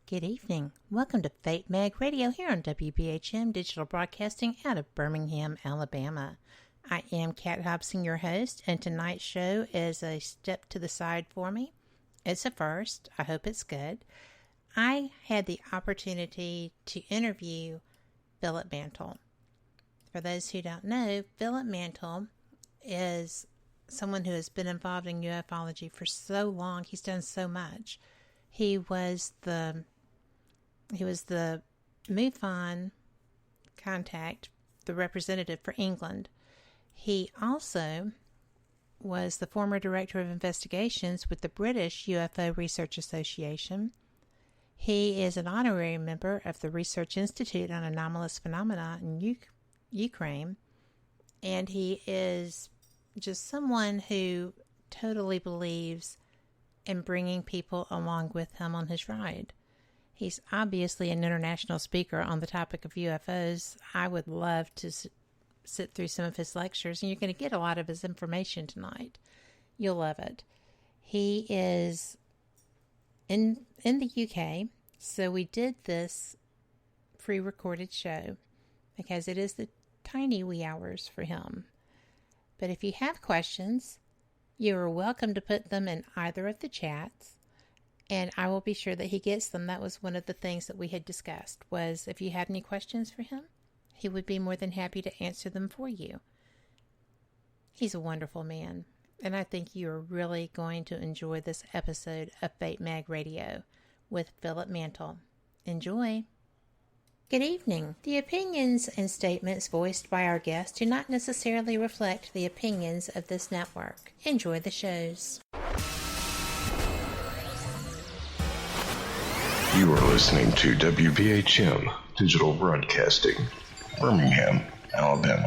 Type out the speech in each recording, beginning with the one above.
Good evening. Welcome to Fate Mag Radio here on WBHM Digital Broadcasting out of Birmingham, Alabama. I am Kat Hobson, your host, and tonight's show is a step to the side for me. It's a first. I hope it's good. I had the opportunity to interview Philip Mantle. For those who don't know, Philip Mantle is someone who has been involved in ufology for so long. He's done so much. He was the MUFON contact, the representative for England. He also was the former director of investigations with the British UFO Research Association. He is an honorary member of the Research Institute on Anomolous Phenomena in Ukraine. And he is just someone who totally believes in bringing people along with him on his ride. He's obviously an international speaker on the topic of UFOs. I would love to sit through some of his lectures, and you're going to get a lot of his information tonight. You'll love it. He is in the UK, so we did this pre-recorded show because it is the tiny wee hours for him. But if you have questions, you are welcome to put them in either of the chats, and I will be sure that he gets them. That was one of the things that we had discussed, was if you had any questions for him, he would be more than happy to answer them for you. He's a wonderful man, and I think you are really going to enjoy this episode of Fate Mag Radio with Philip Mantle. Enjoy! Good evening. The opinions and statements voiced by our guests do not necessarily reflect the opinions of this network. Enjoy the shows. You are listening to WBHM Digital Broadcasting, Birmingham, Alabama.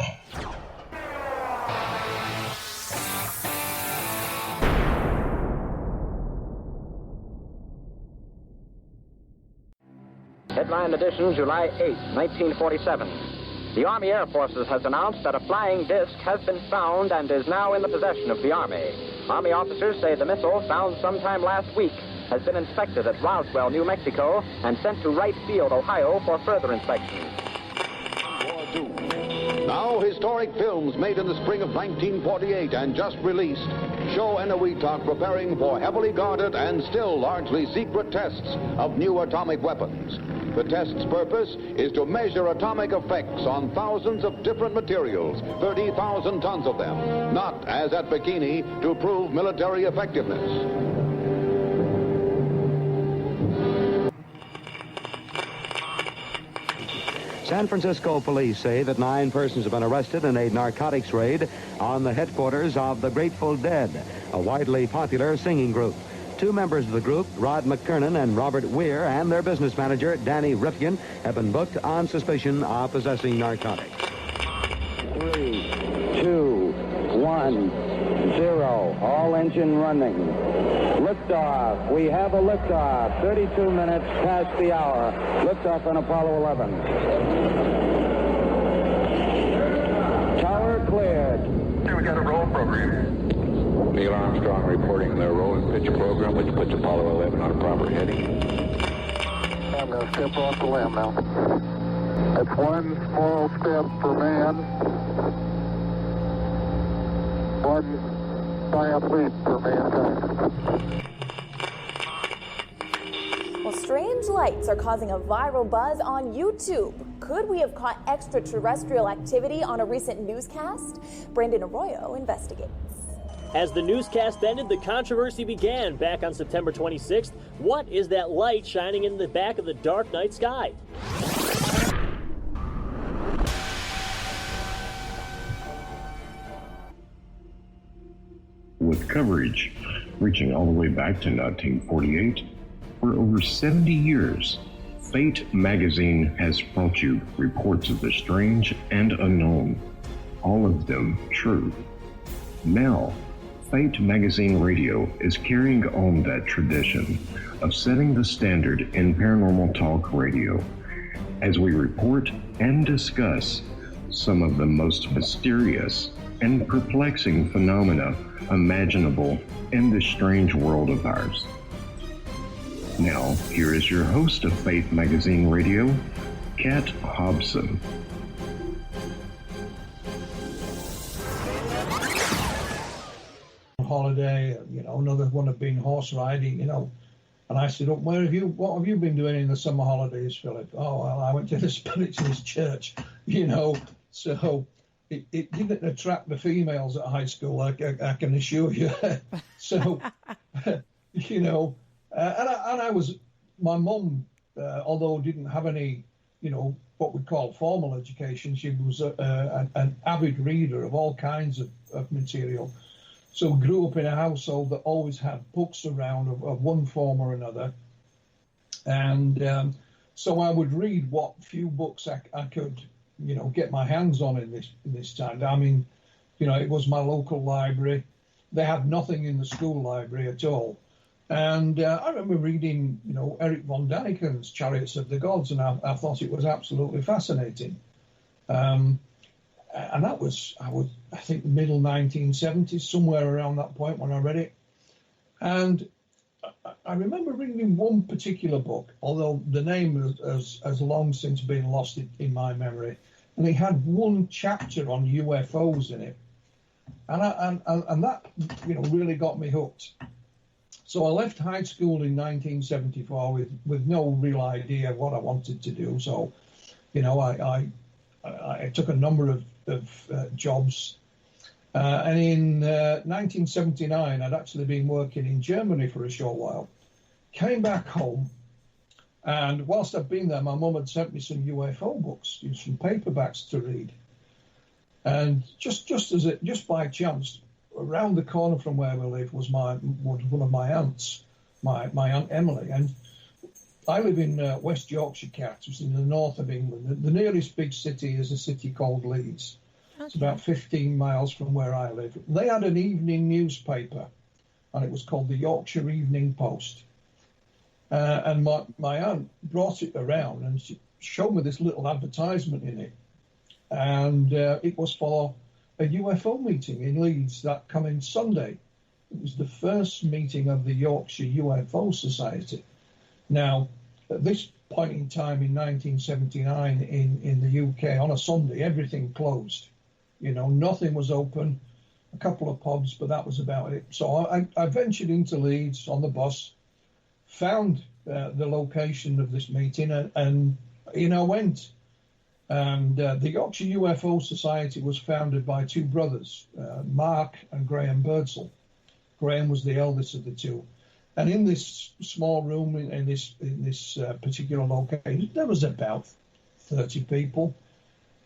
Headline edition, July 8, 1947. The Army Air Forces has announced that a flying disc has been found and is now in the possession of the Army. Army officers say the missile, found sometime last week, has been inspected at Roswell, New Mexico, and sent to Wright Field, Ohio, for further inspection. Now, historic films made in the spring of 1948 and just released show Eniwetok preparing for heavily guarded and still largely secret tests of new atomic weapons. The test's purpose is to measure atomic effects on thousands of different materials, 30,000 tons of them, not, as at Bikini, to prove military effectiveness. San Francisco police say that 9 persons have been arrested in a narcotics raid on the headquarters of the Grateful Dead, a widely popular singing group. 2 members of the group, Rod McKernan and Robert Weir, and their business manager, Danny Rifkin, have been booked on suspicion of possessing narcotics. 3, 2, 1, 0. All engine running. Liftoff. We have a liftoff. 32 minutes past the hour. Liftoff on Apollo 11. Tower cleared. Here we got a roll program. Neil Armstrong reporting the roll and pitch program, which puts Apollo 11 on a proper heading. I'm going to step off the limb now. That's one small step for man, one giant leap for mankind. Well, strange lights are causing a viral buzz on YouTube. Could we have caught extraterrestrial activity on a recent newscast? Brandon Arroyo investigates. As the newscast ended, the controversy began back on September 26th. What is that light shining in the back of the dark night sky? With coverage reaching all the way back to 1948, for over 70 years, Fate magazine has brought you reports of the strange and unknown, all of them true. Now, Fate Magazine Radio is carrying on that tradition of setting the standard in paranormal talk radio as we report and discuss some of the most mysterious and perplexing phenomena imaginable in this strange world of ours. Now, here is your host of Faith Magazine Radio, Kat Hobson. Holiday, another one had been horse riding, and I said, what have you been doing in the summer holidays, Philip? Oh, well, I went to the Spiritualist church, so it didn't attract the females at high school, I can assure you. So, and I was, my mum, although didn't have any, what we call formal education, she was an avid reader of all kinds of material. So grew up in a household that always had books around of one form or another. And so I would read what few books I could, get my hands on in this time. I mean, it was my local library. They had nothing in the school library at all. And I remember reading, Eric von Daniken's Chariots of the Gods, and I thought it was absolutely fascinating. And that was, I think, the middle 1970s, somewhere around that point when I read it. And I remember reading one particular book, although the name has long since been lost in my memory. And it had one chapter on UFOs in it. And that, really got me hooked. So I left high school in 1974 with no real idea of what I wanted to do. So, I took a number of jobs. And in 1979, I'd actually been working in Germany for a short while. Came back home, and whilst I'd been there, my mum had sent me some UFO books, some paperbacks to read. And just by chance, around the corner from where we live was one of my aunts, my Aunt Emily. And I live in West Yorkshire, Cat, which is in the north of England. The nearest big city is a city called Leeds. Okay. It's about 15 miles from where I live. They had an evening newspaper, and it was called the Yorkshire Evening Post. And my aunt brought it around, and she showed me this little advertisement in it. And it was for a UFO meeting in Leeds that coming Sunday. It was the first meeting of the Yorkshire UFO Society. Now, at this point in time in 1979 in the UK, on a Sunday, everything closed. Nothing was open, a couple of pubs, but that was about it. So I ventured into Leeds on the bus, found the location of this meeting, and I went. And the Yorkshire UFO Society was founded by two brothers, Mark and Graham Birdsall. Graham was the eldest of the two. And in this small room, in this particular location, there was about 30 people.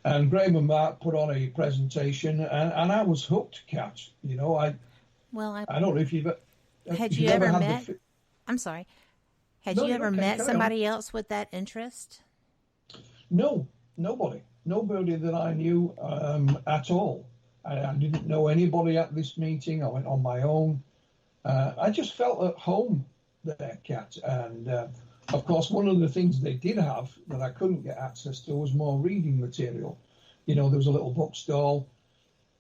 And Graham and Mark put on a presentation, and I was hooked, Kat. I don't know if you've had you ever met. I'm sorry. Had you ever met somebody else with that interest? No, nobody that I knew at all. I didn't know anybody at this meeting. I went on my own. I just felt at home there, Kat. And, of course, one of the things they did have that I couldn't get access to was more reading material. There was a little bookstall,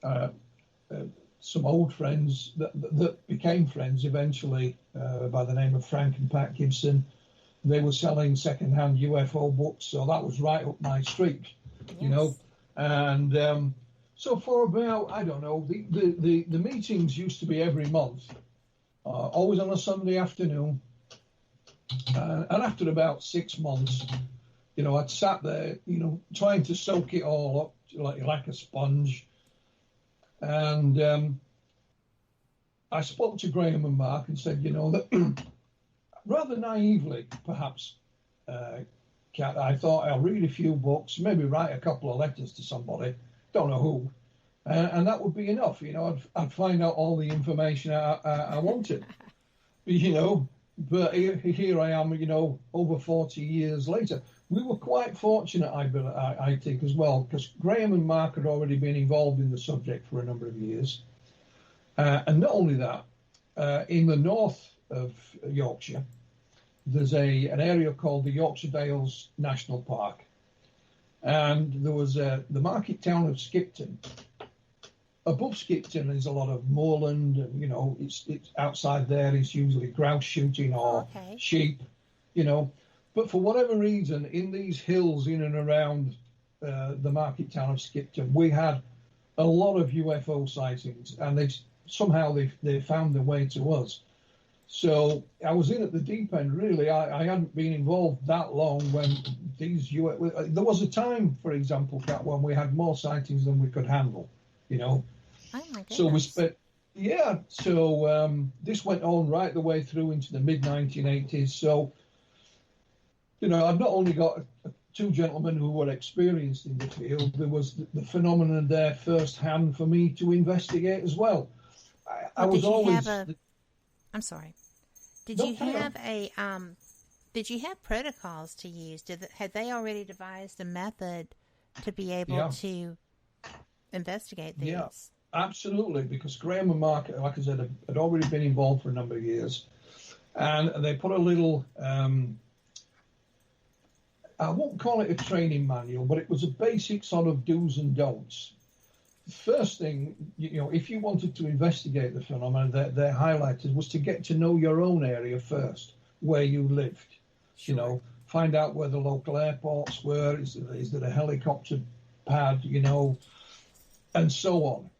some old friends that became friends eventually by the name of Frank and Pat Gibson. They were selling second-hand UFO books, so that was right up my street, yes. And so for about, I don't know, the meetings used to be every month. Always on a Sunday afternoon. And after about 6 months, I'd sat there, trying to soak it all up like a sponge. And I spoke to Graham and Mark and said, that rather naively, perhaps, Kat, I thought I'll read a few books, maybe write a couple of letters to somebody, don't know who. And that would be enough, I'd find out all the information I wanted, but here I am, over 40 years later. We were quite fortunate, I think, as well, because Graham and Mark had already been involved in the subject for a number of years. And not only that, in the north of Yorkshire, there's an area called the Yorkshire Dales National Park. And there was the market town of Skipton. Above Skipton is a lot of moorland, and it's outside there is usually grouse shooting or sheep. But for whatever reason, in these hills in and around the market town of Skipton, we had a lot of UFO sightings, and somehow they found their way to us. So I was in at the deep end, really. I hadn't been involved that long when these UFO... There was a time, for example, Kat, when we had more sightings than we could handle, Oh, my goodness. So we spent... Yeah, so this went on right the way through into the mid-1980s. So, I've not only got two gentlemen who were experienced in the field, there was the phenomenon there firsthand for me to investigate as well. I was always... I'm sorry. Did you have protocols to use? Had they already devised a method to be able to investigate these? Yeah, absolutely, because Graham and Mark, like I said, had already been involved for a number of years. And they put a little, I won't call it a training manual, but it was a basic sort of do's and don'ts. First thing, if you wanted to investigate the phenomenon, their highlighted was to get to know your own area first, where you lived. Sure. Find out where the local airports were. Is there a helicopter pad? And so on.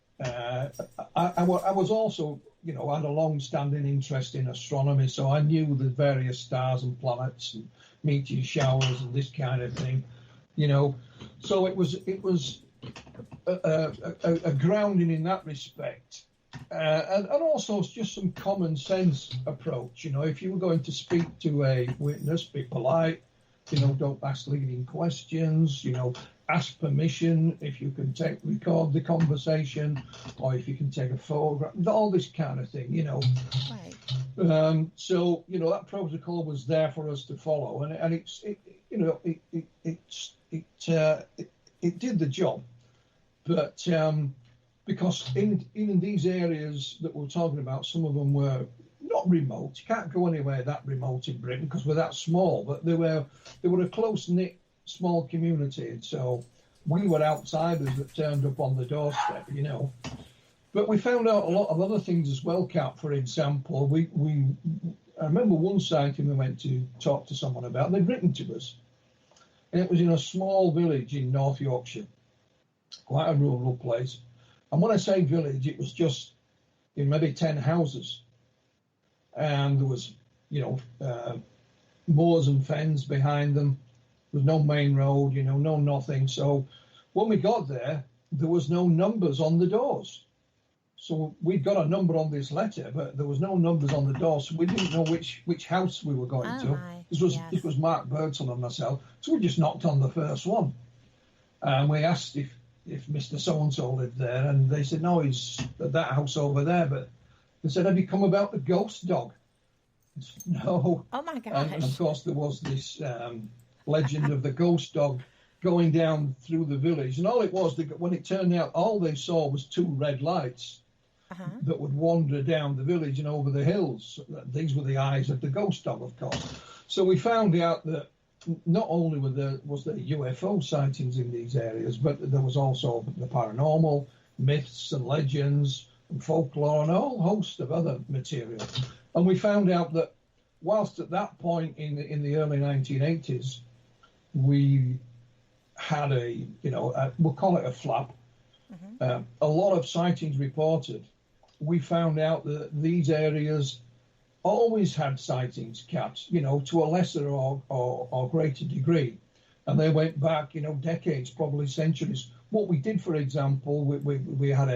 I was also, had a long-standing interest in astronomy, so I knew the various stars and planets and meteor showers and this kind of thing. So it was. A grounding in that respect, and also just some common sense approach. If you were going to speak to a witness, be polite. Don't ask leading questions. Ask permission if you can record the conversation, or if you can take a photograph. All this kind of thing. Right. So that protocol was there for us to follow, and it did the job. But because in these areas that we're talking about, some of them were not remote. You can't go anywhere that remote in Britain because we're that small. But they were a close-knit, small community. And so we were outsiders that turned up on the doorstep, But we found out a lot of other things as well, Kat. For example, I remember one sighting we went to talk to someone about. They'd written to us. And it was in a small village in North Yorkshire. Quite a rural place. And when I say village, it was just in maybe 10 houses. And there was, moors and fens behind them. There was no main road, no nothing. So when we got there was no numbers on the doors. So we'd got a number on this letter, but there was no numbers on the door. So we didn't know which house we were going to. This was Mark Birdsall and myself. So we just knocked on the first one. And we asked if Mr. So-and-so lived there, and they said, no, he's at that house over there. But they said, have you come about the ghost dog? Said, no. Oh, my gosh. And, of course, there was this legend of the ghost dog going down through the village. And all it was, when it turned out, all they saw was two red lights that would wander down the village and over the hills. These were the eyes of the ghost dog, of course. So we found out that not only was there UFO sightings in these areas, but there was also the paranormal, myths and legends and folklore and a whole host of other material. And we found out that whilst at that point in the early 1980s, we had we'll call it a flap, a lot of sightings reported. We found out that these areas always had sightings, Kat, to a lesser or greater degree. And they went back, decades, probably centuries. What we did, for example, we had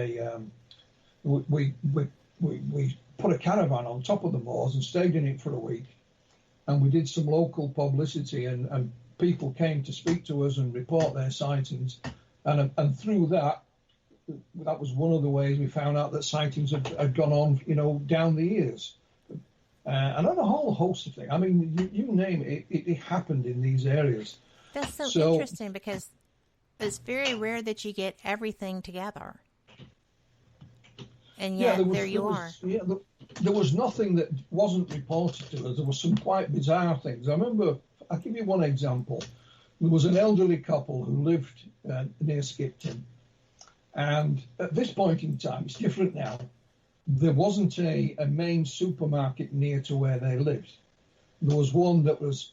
we put a caravan on top of the moors and stayed in it for a week. And we did some local publicity, and people came to speak to us and report their sightings. And through that was one of the ways we found out that sightings had gone on, down the years. And on a whole host of things. I mean, you name it, it happened in these areas. That's so interesting, because it's very rare that you get everything together. And yet, there you are. There was nothing that wasn't reported to us. There were some quite bizarre things. I remember, I'll give you one example. There was an elderly couple who lived near Skipton. And at this point in time, it's different now, there wasn't a main supermarket near to where they lived. there was one that was,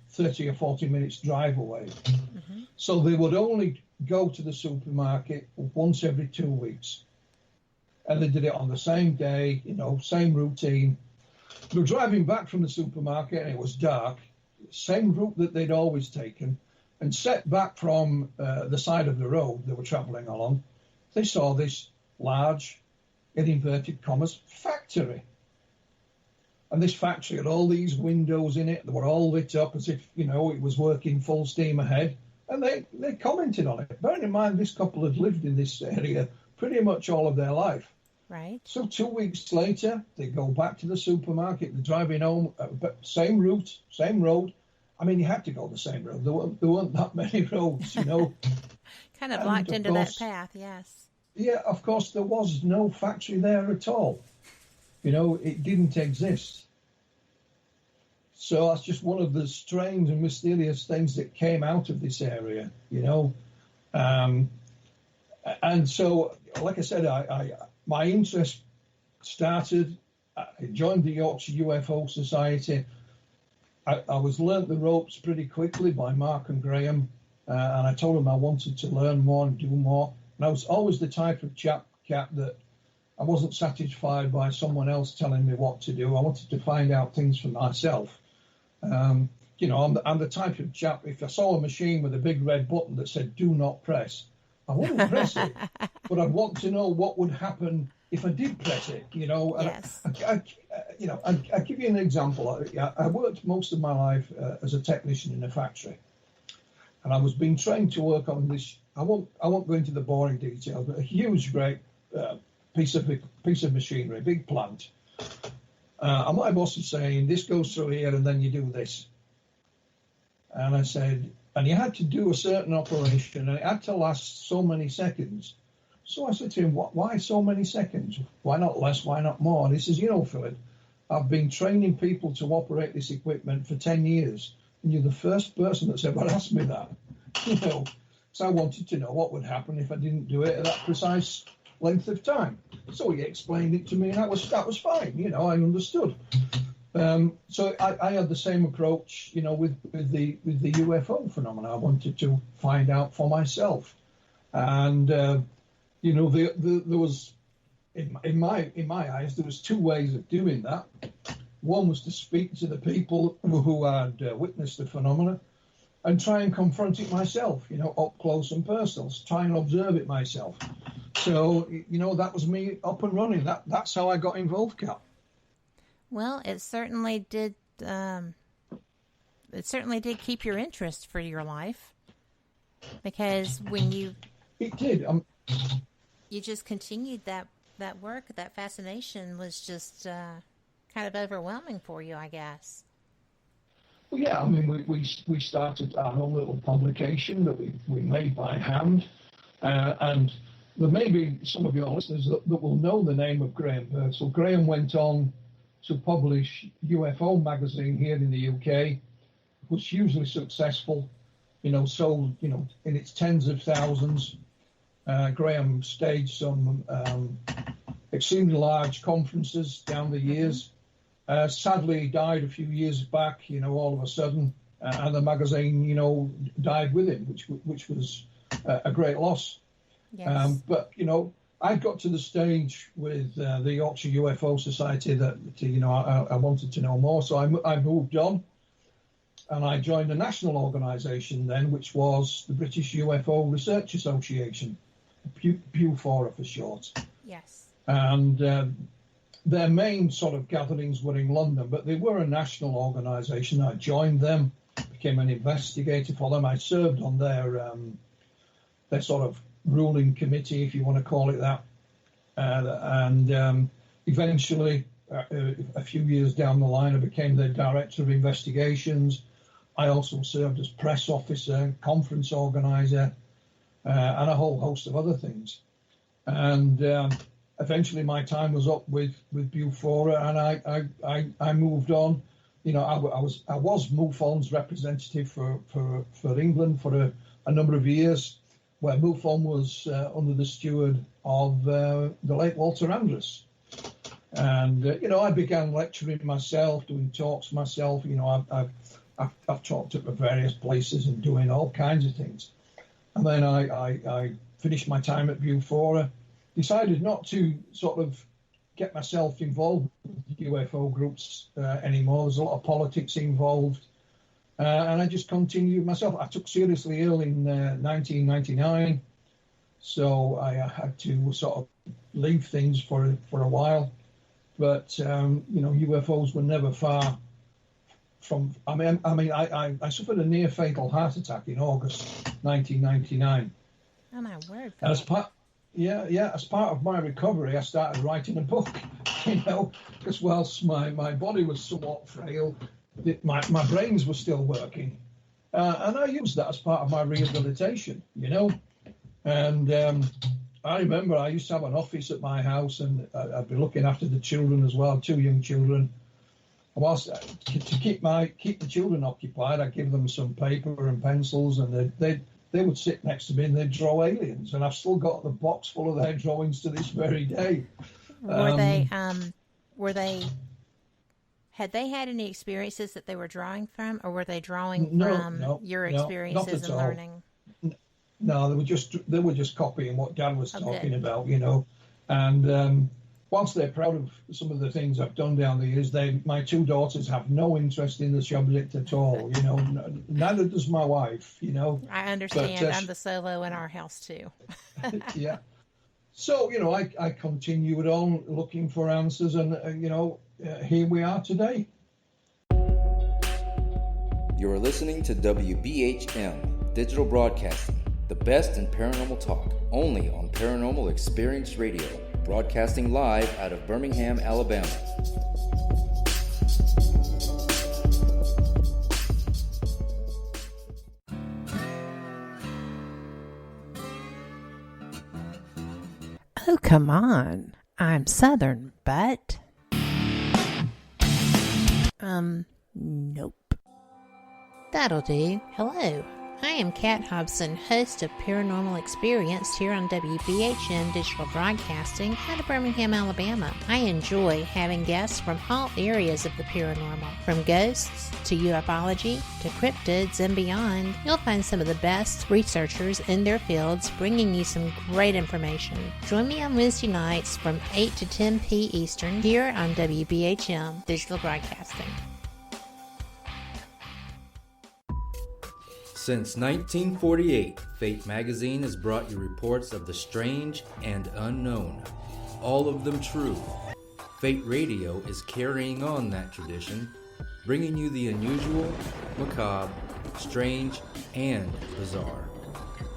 30 or 40 minutes drive away. Mm-hmm. So they would only go to the supermarket once every 2 weeks. And they did it on the same day, same routine. They were driving back from the supermarket and it was dark, same route that they'd always taken, and set back from the side of the road they were travelling along. They saw this large, in inverted commas, factory. And this factory had all these windows in it that were all lit up as if, it was working full steam ahead. And they commented on it. Bearing in mind, this couple had lived in this area pretty much all of their life. Right. So 2 weeks later, they go back to the supermarket. They're driving home, same route, same road. I mean, you had to go the same road. There weren't that many roads, Kind of locked into that path, yes. Yeah, of course, there was no factory there at all. It didn't exist. So that's just one of the strange and mysterious things that came out of this area, And so, like I said, my interest started. I joined the Yorkshire UFO Society. I was learnt the ropes pretty quickly by Mark and Graham, and I told them I wanted to learn more and do more. And I was always the type of chap that I wasn't satisfied by someone else telling me what to do. I wanted to find out things for myself. I'm the type of chap, if I saw a machine with a big red button that said "do not press," I wouldn't press it, but I'd want to know what would happen if I did press it. Yes. I'll give you an example. I worked most of my life as a technician in a factory, and I was being trained to work on this. I won't go into the boring details, but a huge, great piece of machinery, big plant. And my boss is saying, this goes through here and then you do this. And I said, and you had to do a certain operation and it had to last so many seconds. So I said to him, why so many seconds? Why not less? Why not more? And he says, Philip, I've been training people to operate this equipment for 10 years. And you're the first person that's ever asked me that. So I wanted to know what would happen if I didn't do it at that precise length of time. So he explained it to me, and that was fine. I understood. So I had the same approach, with the UFO phenomena. I wanted to find out for myself, and there was in my eyes there was two ways of doing that. One was to speak to the people who had witnessed the phenomena, and try and confront it myself, up close and personal. Try and observe it myself. So, that was me up and running. That's how I got involved, Kat. Well, it certainly did. It certainly did keep your interest for your life, because when it did. You just continued that work. That fascination was just kind of overwhelming for you, I guess. Well, yeah. I mean, we started our own little publication that we made by hand, and there may be some of your listeners that will know the name of Graham Birdsall. Graham went on to publish UFO magazine here in the UK, was hugely successful, sold, in its tens of thousands. Graham staged some extremely large conferences down the years. Sadly, he died a few years back, all of a sudden, and the magazine, died with him, which was a great loss. Yes. But, I got to the stage with the Yorkshire UFO Society that I wanted to know more. So I moved on, and I joined a national organisation then, which was the British UFO Research Association, BEYOND for short. Yes. And their main sort of gatherings were in London, but they were a national organisation. I joined them, became an investigator for them. I served on their sort of ruling committee, if you want to call it that. And eventually, a few years down the line, I became the director of investigations. I also served as press officer, conference organizer, and a whole host of other things. And eventually my time was up with BEYOND, and I moved on. I was MUFON's representative for England for a number of years, where MUFON was under the steward of the late Walter Andrus. And, I began lecturing myself, doing talks myself. I've talked at various places and doing all kinds of things. And then I finished my time at Bufora, decided not to sort of get myself involved with UFO groups anymore. There's a lot of politics involved. And I just continued myself. I took seriously ill in 1999. So I had to sort of leave things for a while. But, UFOs were never far from... I suffered a near-fatal heart attack in August 1999. Oh, my word. As part of my recovery, I started writing a book, because whilst my body was somewhat frail, my brains were still working. And I used that as part of my rehabilitation, And I remember I used to have an office at my house, and I'd be looking after the children as well, 2 young children. And whilst to keep the children occupied, I'd give them some paper and pencils, and they would sit next to me and they'd draw aliens. And I've still got the box full of their drawings to this very day. Had they had any experiences that they were drawing from, or were they drawing from your experiences and learning? No, they were just copying what Dad was talking about, And whilst they're proud of some of the things I've done down the years, my 2 daughters have no interest in the subject at all. Neither does my wife. I understand. But, I'm the solo in our house too. Yeah. So I continued on looking for answers, and here we are today. You're listening to WBHM Digital Broadcasting, the best in paranormal talk, only on Paranormal Experience Radio, broadcasting live out of Birmingham, Alabama. Oh, come on. I'm Southern, but... Nope. That'll do. Hello. I am Kat Hobson, host of Paranormal Experience here on WBHM Digital Broadcasting out of Birmingham, Alabama. I enjoy having guests from all areas of the paranormal, from ghosts to ufology to cryptids and beyond. You'll find some of the best researchers in their fields bringing you some great information. Join me on Wednesday nights from 8 to 10 p. Eastern here on WBHM Digital Broadcasting. Since 1948, Fate magazine has brought you reports of the strange and unknown, all of them true. Fate Radio is carrying on that tradition, bringing you the unusual, macabre, strange, and bizarre.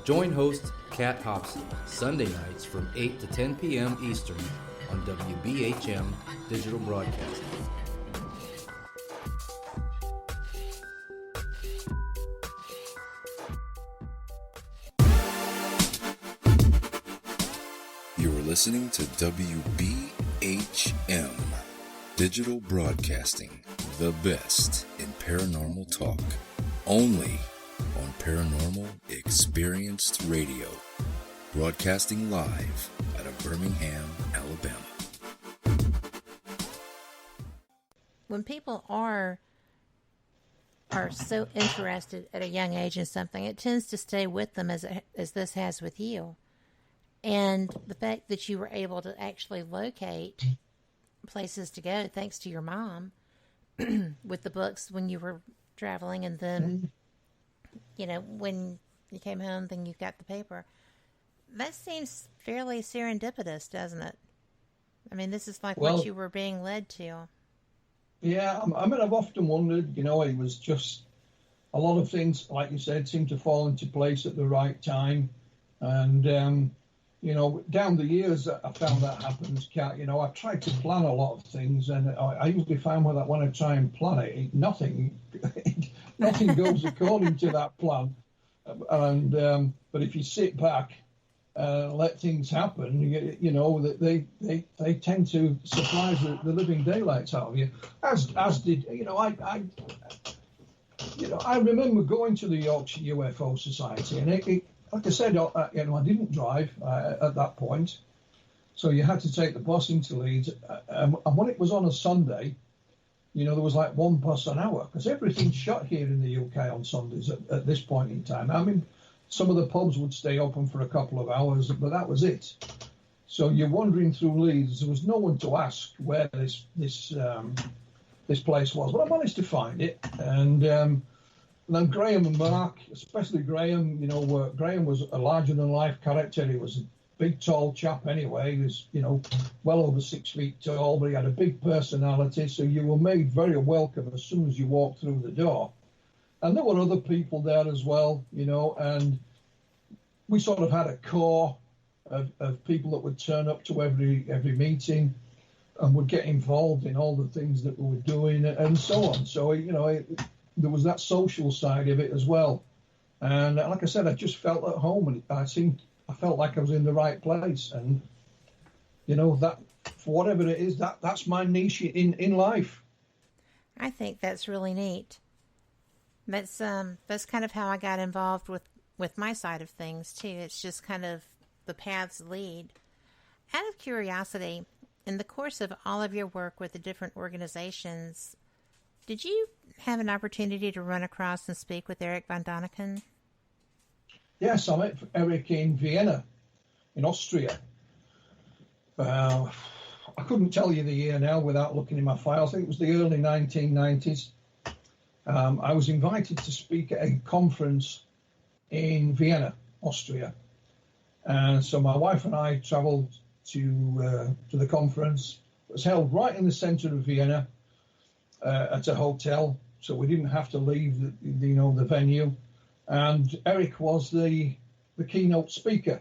Join host Kat Hobson Sunday nights from 8 to 10 p.m. Eastern on WBHM Digital Broadcasting. Listening to WBHM Digital Broadcasting, the best in paranormal talk, only on Paranormal Experienced Radio, broadcasting live out of Birmingham, Alabama. When people are so interested at a young age in something, it tends to stay with them as this has with you. And the fact that you were able to actually locate places to go, thanks to your mom, with the books when you were traveling, and then, when you came home, then you got the paper. That seems fairly serendipitous, doesn't it? I mean, this is like what you were being led to. Yeah, I've often wondered, it was just a lot of things, like you said, seemed to fall into place at the right time. And, down the years, I found that happens, Kat. I've tried to plan a lot of things, and I usually find that when I try and plan it, nothing goes according to that plan. And but if you sit back, let things happen, they tend to surprise the living daylights out of you. As did I remember going to the Yorkshire UFO Society, and it like I said, I didn't drive at that point, So you had to take the bus into Leeds. And when it was on a Sunday, there was like one bus an hour, because everything's shut here in the UK on Sundays at this point in time. I mean, some of the pubs would stay open for a couple of hours, but that was it. So you're wandering through Leeds. There was no one to ask where this place was, but I managed to find it. And then Graham and Mark, especially Graham, Graham was a larger-than-life character. He was a big, tall chap anyway. He was, well over 6 feet tall, but he had a big personality, so you were made very welcome as soon as you walked through the door. And there were other people there as well, and we sort of had a core of people that would turn up to every meeting and would get involved in all the things that we were doing and so on. So, there was that social side of it as well. And like I said, I just felt at home, and I felt like I was in the right place. And, that for whatever it is, that's my niche in life. I think that's really neat. That's kind of how I got involved with my side of things too. It's just kind of the paths lead. Out of curiosity, in the course of all of your work with the different organizations, did you have an opportunity to run across and speak with Erich von Däniken? Yes, I met Erich in Vienna, in Austria. I couldn't tell you the year now without looking in my files. I think it was the early 1990s. I was invited to speak at a conference in Vienna, Austria. And so my wife and I travelled to the conference. It was held right in the centre of Vienna at a hotel, so we didn't have to leave the venue. And Erich was the keynote speaker.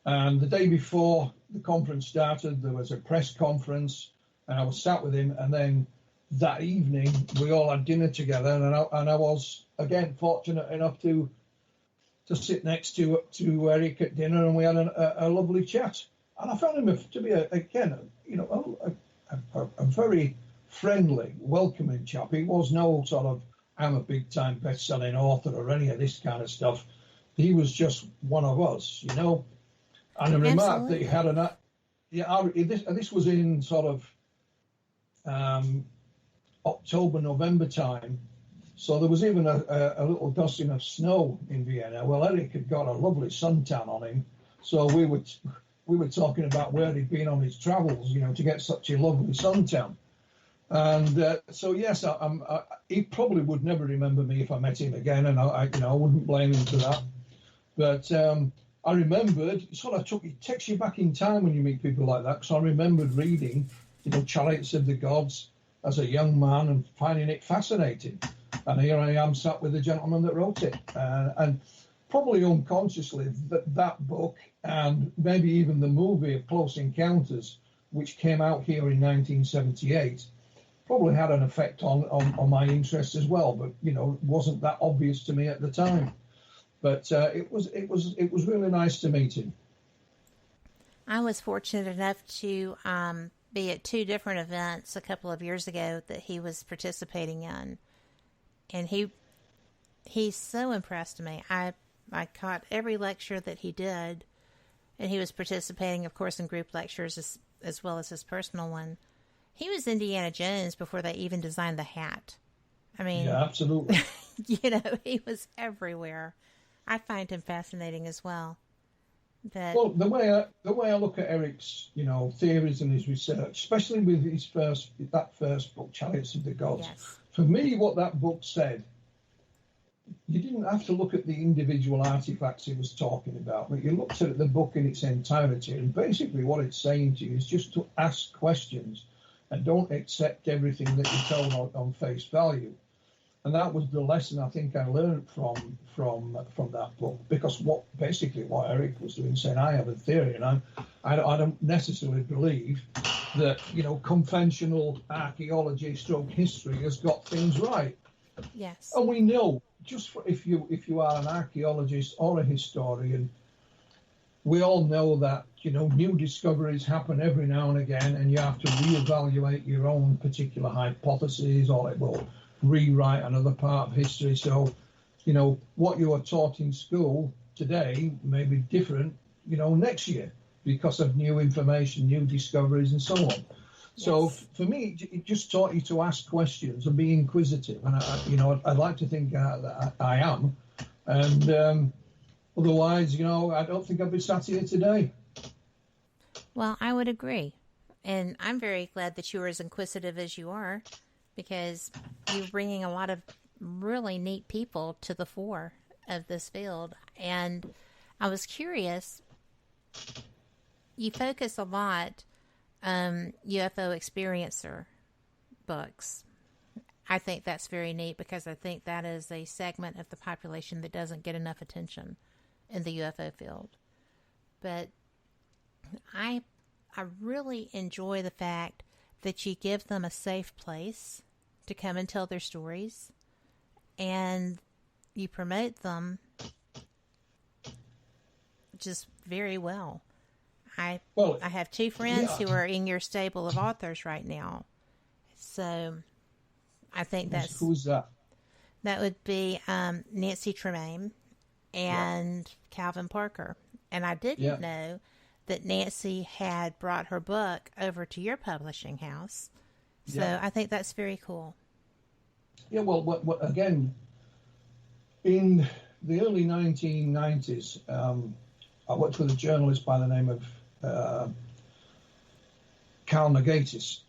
And the day before the conference started, there was a press conference, and I was sat with him. And then that evening, we all had dinner together, and I was again fortunate enough to sit next to Erich at dinner, and we had a lovely chat. And I found him to be a very friendly, welcoming chap. He was no sort of, I'm a big-time best-selling author or any of this kind of stuff. He was just one of us, And I remarked that he had this was in sort of October, November time. So there was even a little dusting of snow in Vienna. Well, Erich had got a lovely suntan on him. So we were talking about where he'd been on his travels, to get such a lovely suntan. And so, yes, he probably would never remember me if I met him again, and I wouldn't blame him for that. But I remembered, it takes you back in time when you meet people like that, because I remembered reading, Chariots of the Gods as a young man and finding it fascinating. And here I am sat with the gentleman that wrote it. And probably unconsciously, that book and maybe even the movie of Close Encounters, which came out here in 1978, probably had an effect on my interest as well. But, it wasn't that obvious to me at the time. But it was really nice to meet him. I was fortunate enough to be at two different events a couple of years ago that he was participating in. And he so impressed me. I caught every lecture that he did, and he was participating, of course, in group lectures as well as his personal one. He was Indiana Jones before they even designed the hat. I mean, yeah, absolutely. He was everywhere. I find him fascinating as well. But, well, the way I look at Erich's, theories and his research, especially with that first book, Chariots of the Gods. yes. For me, what that book said, you didn't have to look at the individual artifacts he was talking about, but you looked at the book in its entirety, and basically what it's saying to you is just to ask questions and don't accept everything that you're told on face value. And that was the lesson I think I learned from that book, because what Erich was doing, saying I have a theory, and I don't necessarily believe that conventional archaeology / history has got things right. Yes. And we know, just if you are an archaeologist or a historian, we all know that new discoveries happen every now and again, and you have to reevaluate your own particular hypotheses, or it will rewrite another part of history. So, what you are taught in school today may be different, next year. because of new information, new discoveries, and so on. So for me, it just taught you to ask questions and be inquisitive. And, I'd like to think that I am. And otherwise, I don't think I'd be sat here today. Well, I would agree. And I'm very glad that you are as inquisitive as you are, because you're bringing a lot of really neat people to the fore of this field. And I was curious, you focus a lot on UFO experiencer books. I think that's very neat, because I think that is a segment of the population that doesn't get enough attention in the UFO field. But I really enjoy the fact that you give them a safe place to come and tell their stories, and you promote them just very well. I have two friends who are in your stable of authors right now, so I think who's that? That would be Nancy Tremaine and Calvin Parker. And I didn't know that Nancy had brought her book over to your publishing house. So I think that's very cool. Yeah, well, again, in the early 1990s, I worked with a journalist by the name of Carl Negatis.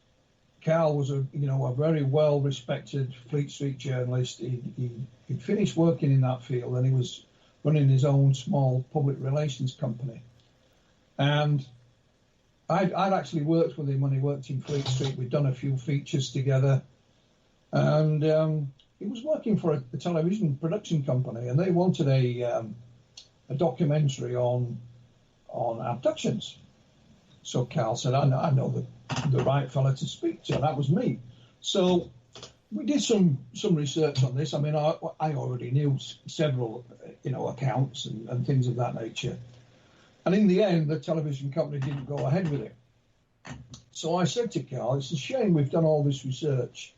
Carl was a very well-respected Fleet Street journalist. He'd finished working in that field, and he was running his own small public relations company. And I'd actually worked with him when he worked in Fleet Street. We'd done a few features together. And he was working for a television production company, and they wanted a documentary on abductions. So Carl said, I know the right fella to speak to, and that was me. So we did some research on this. I mean, I already knew several, accounts and things of that nature. And in the end, the television company didn't go ahead with it. So I said to Carl, it's a shame we've done all this research.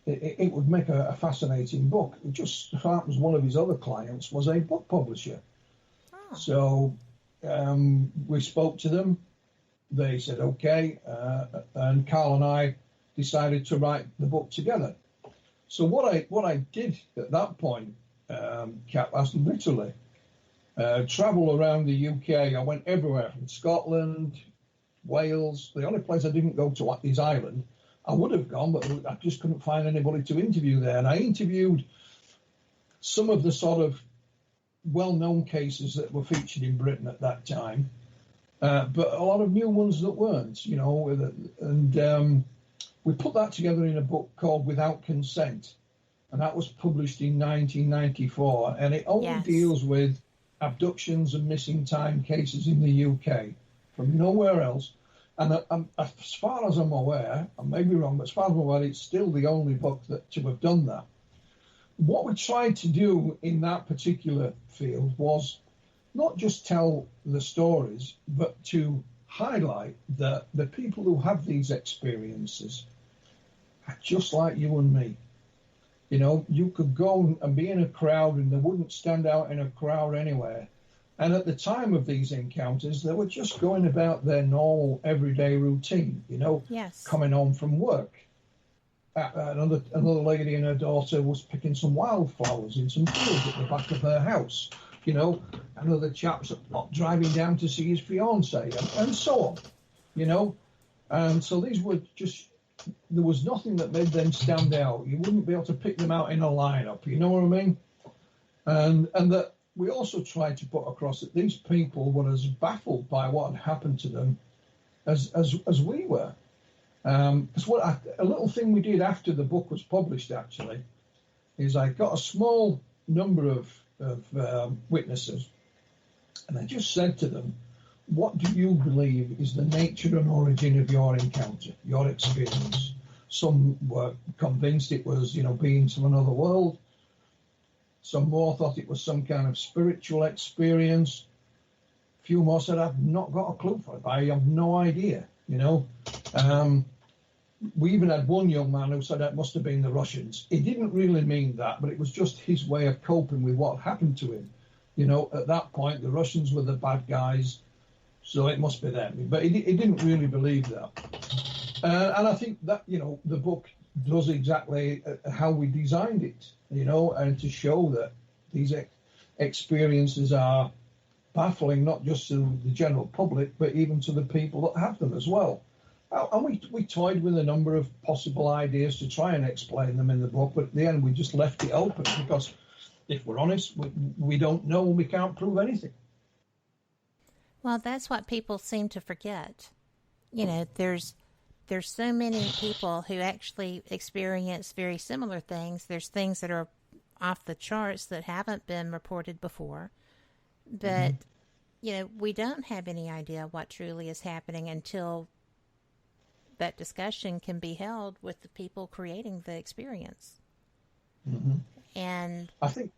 It would make a fascinating book. It just happens one of his other clients was a book publisher. Oh. So we spoke to them. They said, okay. And Carl and I decided to write the book together. So what I did at that point, Kat, was literally travel around the UK. I went everywhere, from Scotland, Wales. The only place I didn't go to is Ireland. I would have gone, but I just couldn't find anybody to interview there. And I interviewed some of the sort of well-known cases that were featured in Britain at that time, but a lot of new ones that weren't, and we put that together in a book called Without Consent, and that was published in 1994, and it only deals with abductions and missing time cases in the UK, from nowhere else. And as far as I'm aware, I may be wrong, but as far as I'm aware, it's still the only book to have done that. What we tried to do in that particular field was not just tell the stories, but to highlight that the people who have these experiences are just like you and me. You could go and be in a crowd, and they wouldn't stand out in a crowd anywhere. And at the time of these encounters, they were just going about their normal everyday routine, coming home from work. Another lady and her daughter was picking some wildflowers in some fields at the back of her house. Another chap's driving down to see his fiancée, and so on, And so these were just, there was nothing that made them stand out. You wouldn't be able to pick them out in a lineup, you know what I mean? And that we also tried to put across that these people were as baffled by what had happened to them as we were. Because a little thing we did after the book was published, actually, is I got a small number of witnesses, and I just said to them, what do you believe is the nature and origin of your encounter, your experience? Some were convinced it was, beings from another world. Some more thought it was some kind of spiritual experience. A few more said, I've not got a clue for it. I have no idea, We even had one young man who said it must have been the Russians. He didn't really mean that, but it was just his way of coping with what happened to him. At that point, the Russians were the bad guys. so it must be them. But he didn't really believe that. And I think that, the book does exactly how we designed it, and to show that these experiences are baffling, not just to the general public, but even to the people that have them as well. And we toyed with a number of possible ideas to try and explain them in the book, but at the end we just left it open because, if we're honest, we don't know and we can't prove anything. Well, that's what people seem to forget. There's so many people who actually experience very similar things. There's things that are off the charts that haven't been reported before. But, we don't have any idea what truly is happening until that discussion can be held with the people creating the experience. Mm-hmm. And I think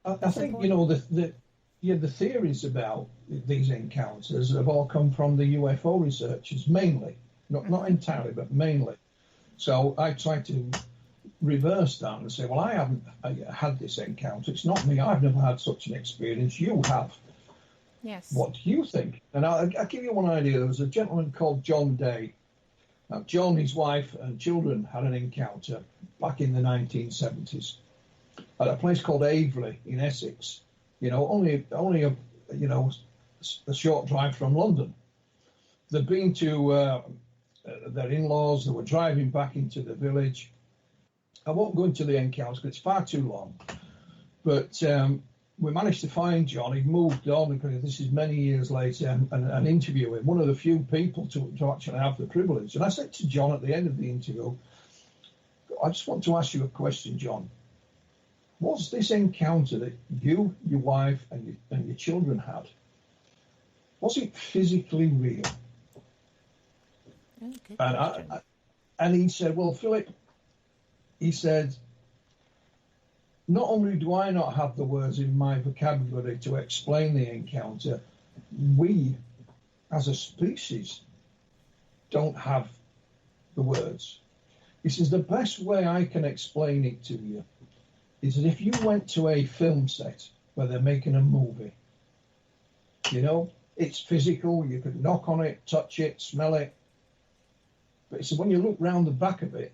the theories about these encounters have all come from the UFO researchers, mainly. Not entirely, but mainly. So I try to reverse that and say, well, I haven't had this encounter. It's not me. I've never had such an experience. You have. Yes. What do you think? And I'll give you one idea. There was a gentleman called John Day. Now, John, his wife, and children had an encounter back in the 1970s at a place called Aveley in Essex. Only a short drive from London. They'd been to their in-laws. They were driving back into the village. I won't go into the encounter because it's far too long. But we managed to find John. He'd moved on, because this is many years later, and interview him. One of the few people to actually have the privilege. And I said to John at the end of the interview, I just want to ask you a question, John. Was this encounter that you, your wife, and your children had, was it physically real? And he said, well, Philip, he said, not only do I not have the words in my vocabulary to explain the encounter, we, as a species, don't have the words. He says, the best way I can explain it to you is that if you went to a film set where they're making a movie, it's physical, you could knock on it, touch it, smell it. But he said, when you look round the back of it,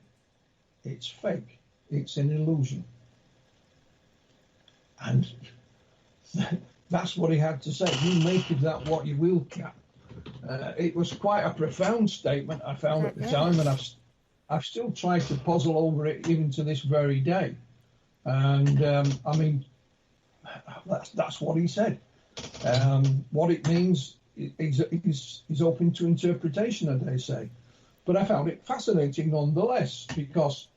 it's fake. It's an illusion. And that's what he had to say. You make of that what you will, Cap. It was quite a profound statement, I found at the time, and I've still tried to puzzle over it even to this very day. And that's what he said. What it means is open to interpretation, as they say. But I found it fascinating nonetheless, because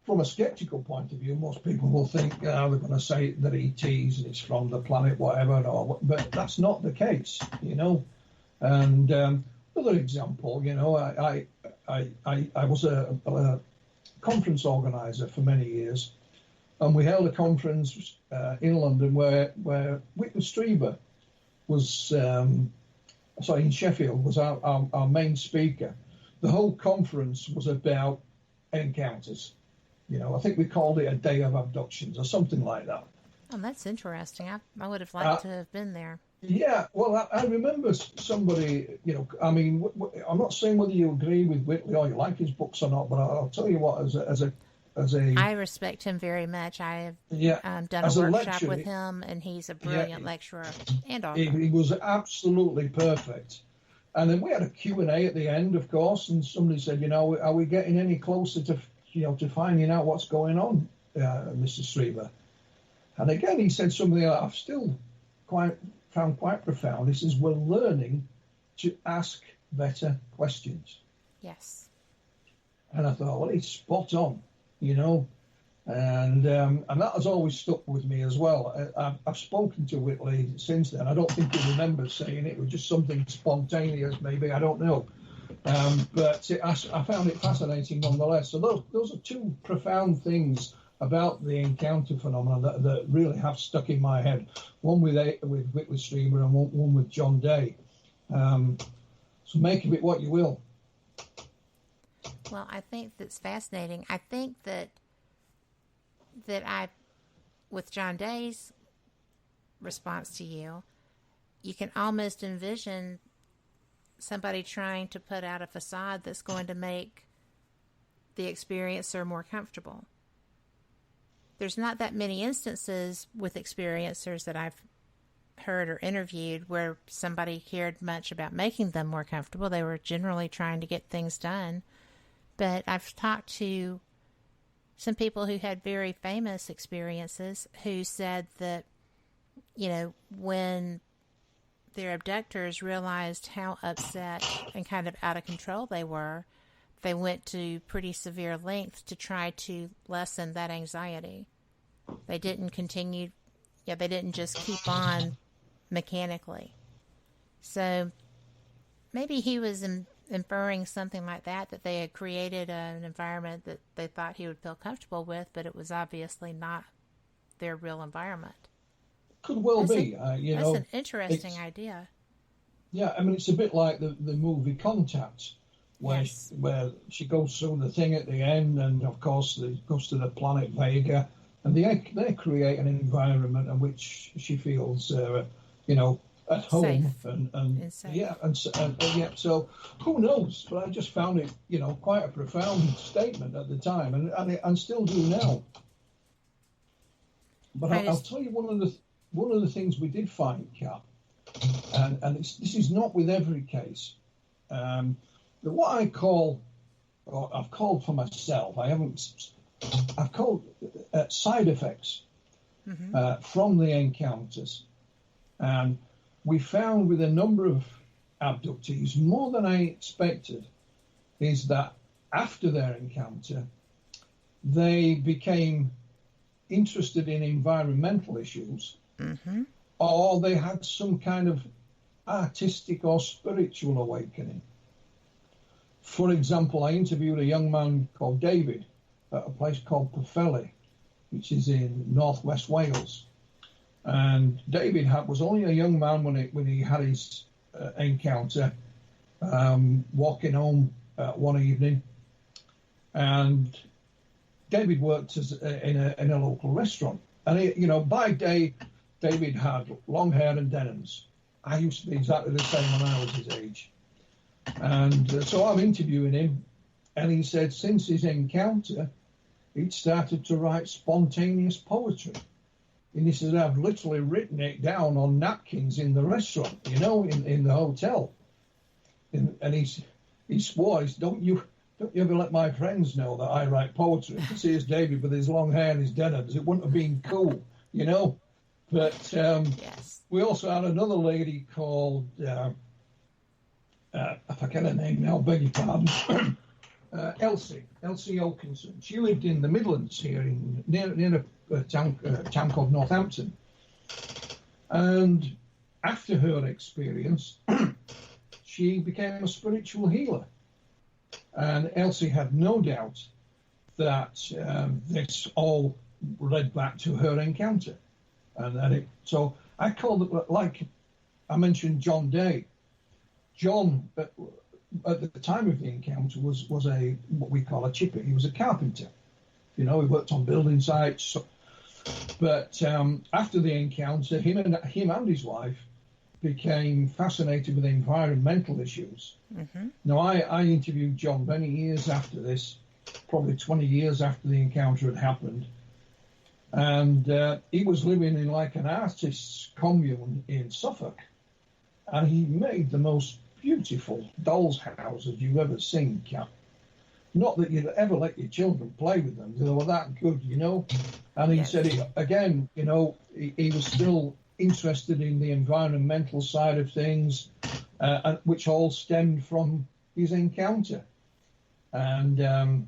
from a skeptical point of view, most people will think they're going to say that ETs and it's from the planet whatever, but that's not the case, And another example, I was a conference organizer for many years, and we held a conference in London where Whitman Strieber was, in Sheffield, was our main speaker. The whole conference was about encounters. I think we called it a day of abductions or something like that. Oh, that's interesting. I would have liked to have been there. Yeah, well, I remember somebody, I'm not saying whether you agree with Whitley or you like his books or not, but I'll tell you what, as a I respect him very much. I have done a workshop with him, and he's a brilliant lecturer and author. He was absolutely perfect. And then we had a Q&A at the end, of course, and somebody said, are we getting any closer to finding out what's going on, Mr. Strieber? And again, he said something that I've still found quite profound. He says, we're learning to ask better questions. Yes. And I thought, well, he's spot on, and that has always stuck with me as well. I've spoken to Whitley since then. I don't think he remembers saying it. It was just something spontaneous, maybe. I don't know. But I found it fascinating nonetheless. So those are two profound things about the encounter phenomena that really have stuck in my head. One with Whitley Strieber and one with John Day. So make of it what you will. Well, I think that's fascinating. I think that with John Day's response to you, you can almost envision somebody trying to put out a facade that's going to make the experiencer more comfortable. There's not that many instances with experiencers that I've heard or interviewed where somebody cared much about making them more comfortable. They were generally trying to get things done. But I've talked to some people who had very famous experiences who said that, when their abductors realized how upset and kind of out of control they were, they went to pretty severe lengths to try to lessen that anxiety. They didn't continue, they didn't just keep on mechanically. So maybe he was inferring something like that they had created an environment that they thought he would feel comfortable with, but it was obviously not their real environment. Could well be. That's an interesting idea. Yeah, I mean, it's a bit like the movie Contact, where she goes through the thing at the end, and of course it goes to the planet Vega, and they create an environment in which she feels, at home. Safe. And safe. yeah, and so who knows? But I just found it, quite a profound statement at the time, and still do now. But I'll tell you one of the things we did find, Kat, and this is not with every case. What I call, or I've called for myself, I've called side effects from the encounters. And we found with a number of abductees, more than I expected, is that after their encounter, they became interested in environmental issues, or they had some kind of artistic or spiritual awakening. For example, I interviewed a young man called David at a place called Pwllheli, which is in northwest Wales. And David was only a young man when he had his encounter, walking home one evening. And David worked in a local restaurant. And, by day, David had long hair and denims. I used to be exactly the same when I was his age. And so I'm interviewing him, and he said since his encounter, he'd started to write spontaneous poetry. And he said, I've literally written it down on napkins in the restaurant, in the hotel. And he swore, don't you ever let my friends know that I write poetry. Because here's David with his long hair and his denims. It wouldn't have been cool, But we also had another lady called, I forget her name now, beg your pardon, Elsie Oakinson. She lived in the Midlands here, near a town called Northampton. And after her experience, she became a spiritual healer. And Elsie had no doubt that this all led back to her encounter. So I called it, like I mentioned, John Day. John, at the time of the encounter, was what we call a chipper. He was a carpenter. He worked on building sites. But after the encounter, him and his wife became fascinated with environmental issues. Now, I interviewed John many years after this, probably 20 years after the encounter had happened. And he was living in like an artist's commune in Suffolk. And he made the most beautiful doll's houses you've ever seen, Cap. Not that you'd ever let your children play with them. They were that good, And he said, he was still interested in the environmental side of things, which all stemmed from his encounter. And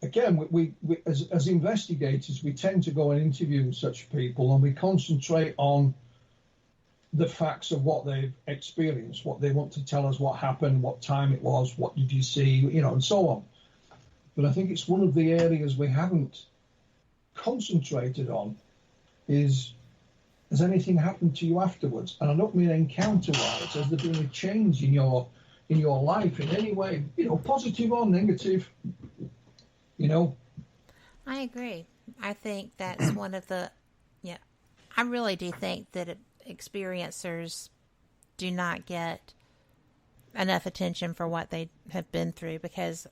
again, we as investigators, we tend to go and interview such people, and we concentrate on the facts of what they've experienced, what they want to tell us, what happened, what time it was, what did you see, and so on. But I think it's one of the areas we haven't concentrated on is, has anything happened to you afterwards? And I don't mean encounter-wise. Has there been a change in your life in any way, positive or negative, I agree. I think that's one of the, I really do think that experiencers do not get enough attention for what they have been through, because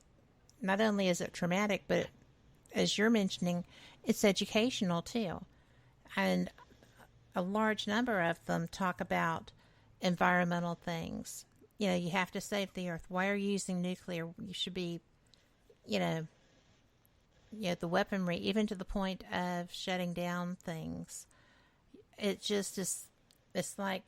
not only is it traumatic, but as you're mentioning, it's educational too. And a large number of them talk about environmental things. You know, you have to save the earth. Why are you using nuclear? You should be, the weaponry, even to the point of shutting down things. It just is, it's like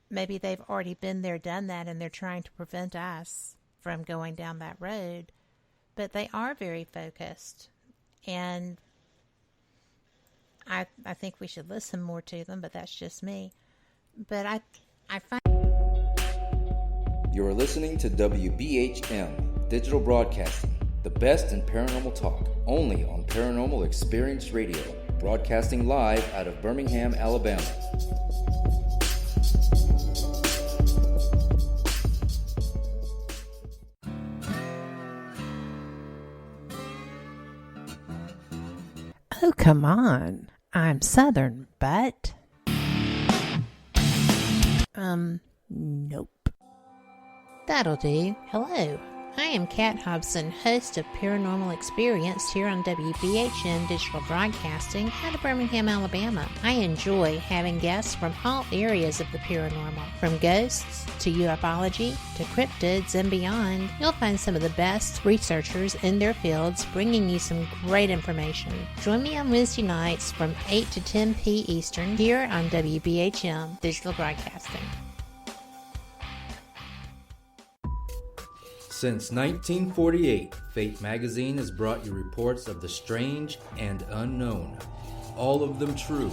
maybe they've already been there, done that, and they're trying to prevent us from going down that road. But they are very focused, and I think we should listen more to them, but that's just me. But I find... You're listening to WBHM Digital Broadcasting, the best in paranormal talk, only on Paranormal Experience Radio, broadcasting live out of Birmingham, Alabama. Oh, come on. I'm Southern, but... Nope. That'll do. Hello. I am Kat Hobson, host of Paranormal Experience here on WBHM Digital Broadcasting out of Birmingham, Alabama. I enjoy having guests from all areas of the paranormal, from ghosts to ufology to cryptids and beyond. You'll find some of the best researchers in their fields bringing you some great information. Join me on Wednesday nights from 8 to 10 p. Eastern here on WBHM Digital Broadcasting. Since 1948, Fate magazine has brought you reports of the strange and unknown, all of them true.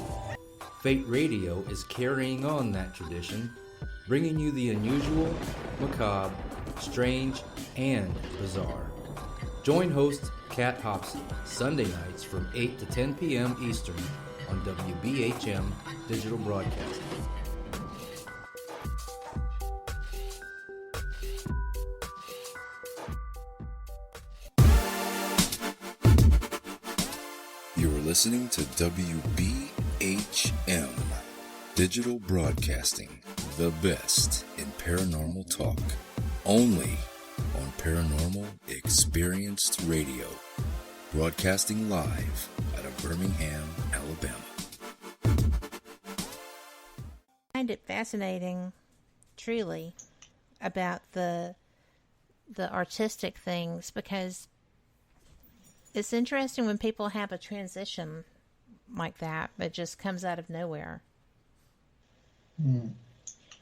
Fate Radio is carrying on that tradition, bringing you the unusual, macabre, strange, and bizarre. Join host Kat Hobson Sunday nights from 8 to 10 p.m. Eastern on WBHM Digital Broadcasting. Listening to WBHM Digital Broadcasting, the best in paranormal talk, only on Paranormal Experienced Radio, broadcasting live out of Birmingham, Alabama. I find it fascinating, truly, about the artistic things, because it's interesting when people have a transition like that. It just comes out of nowhere.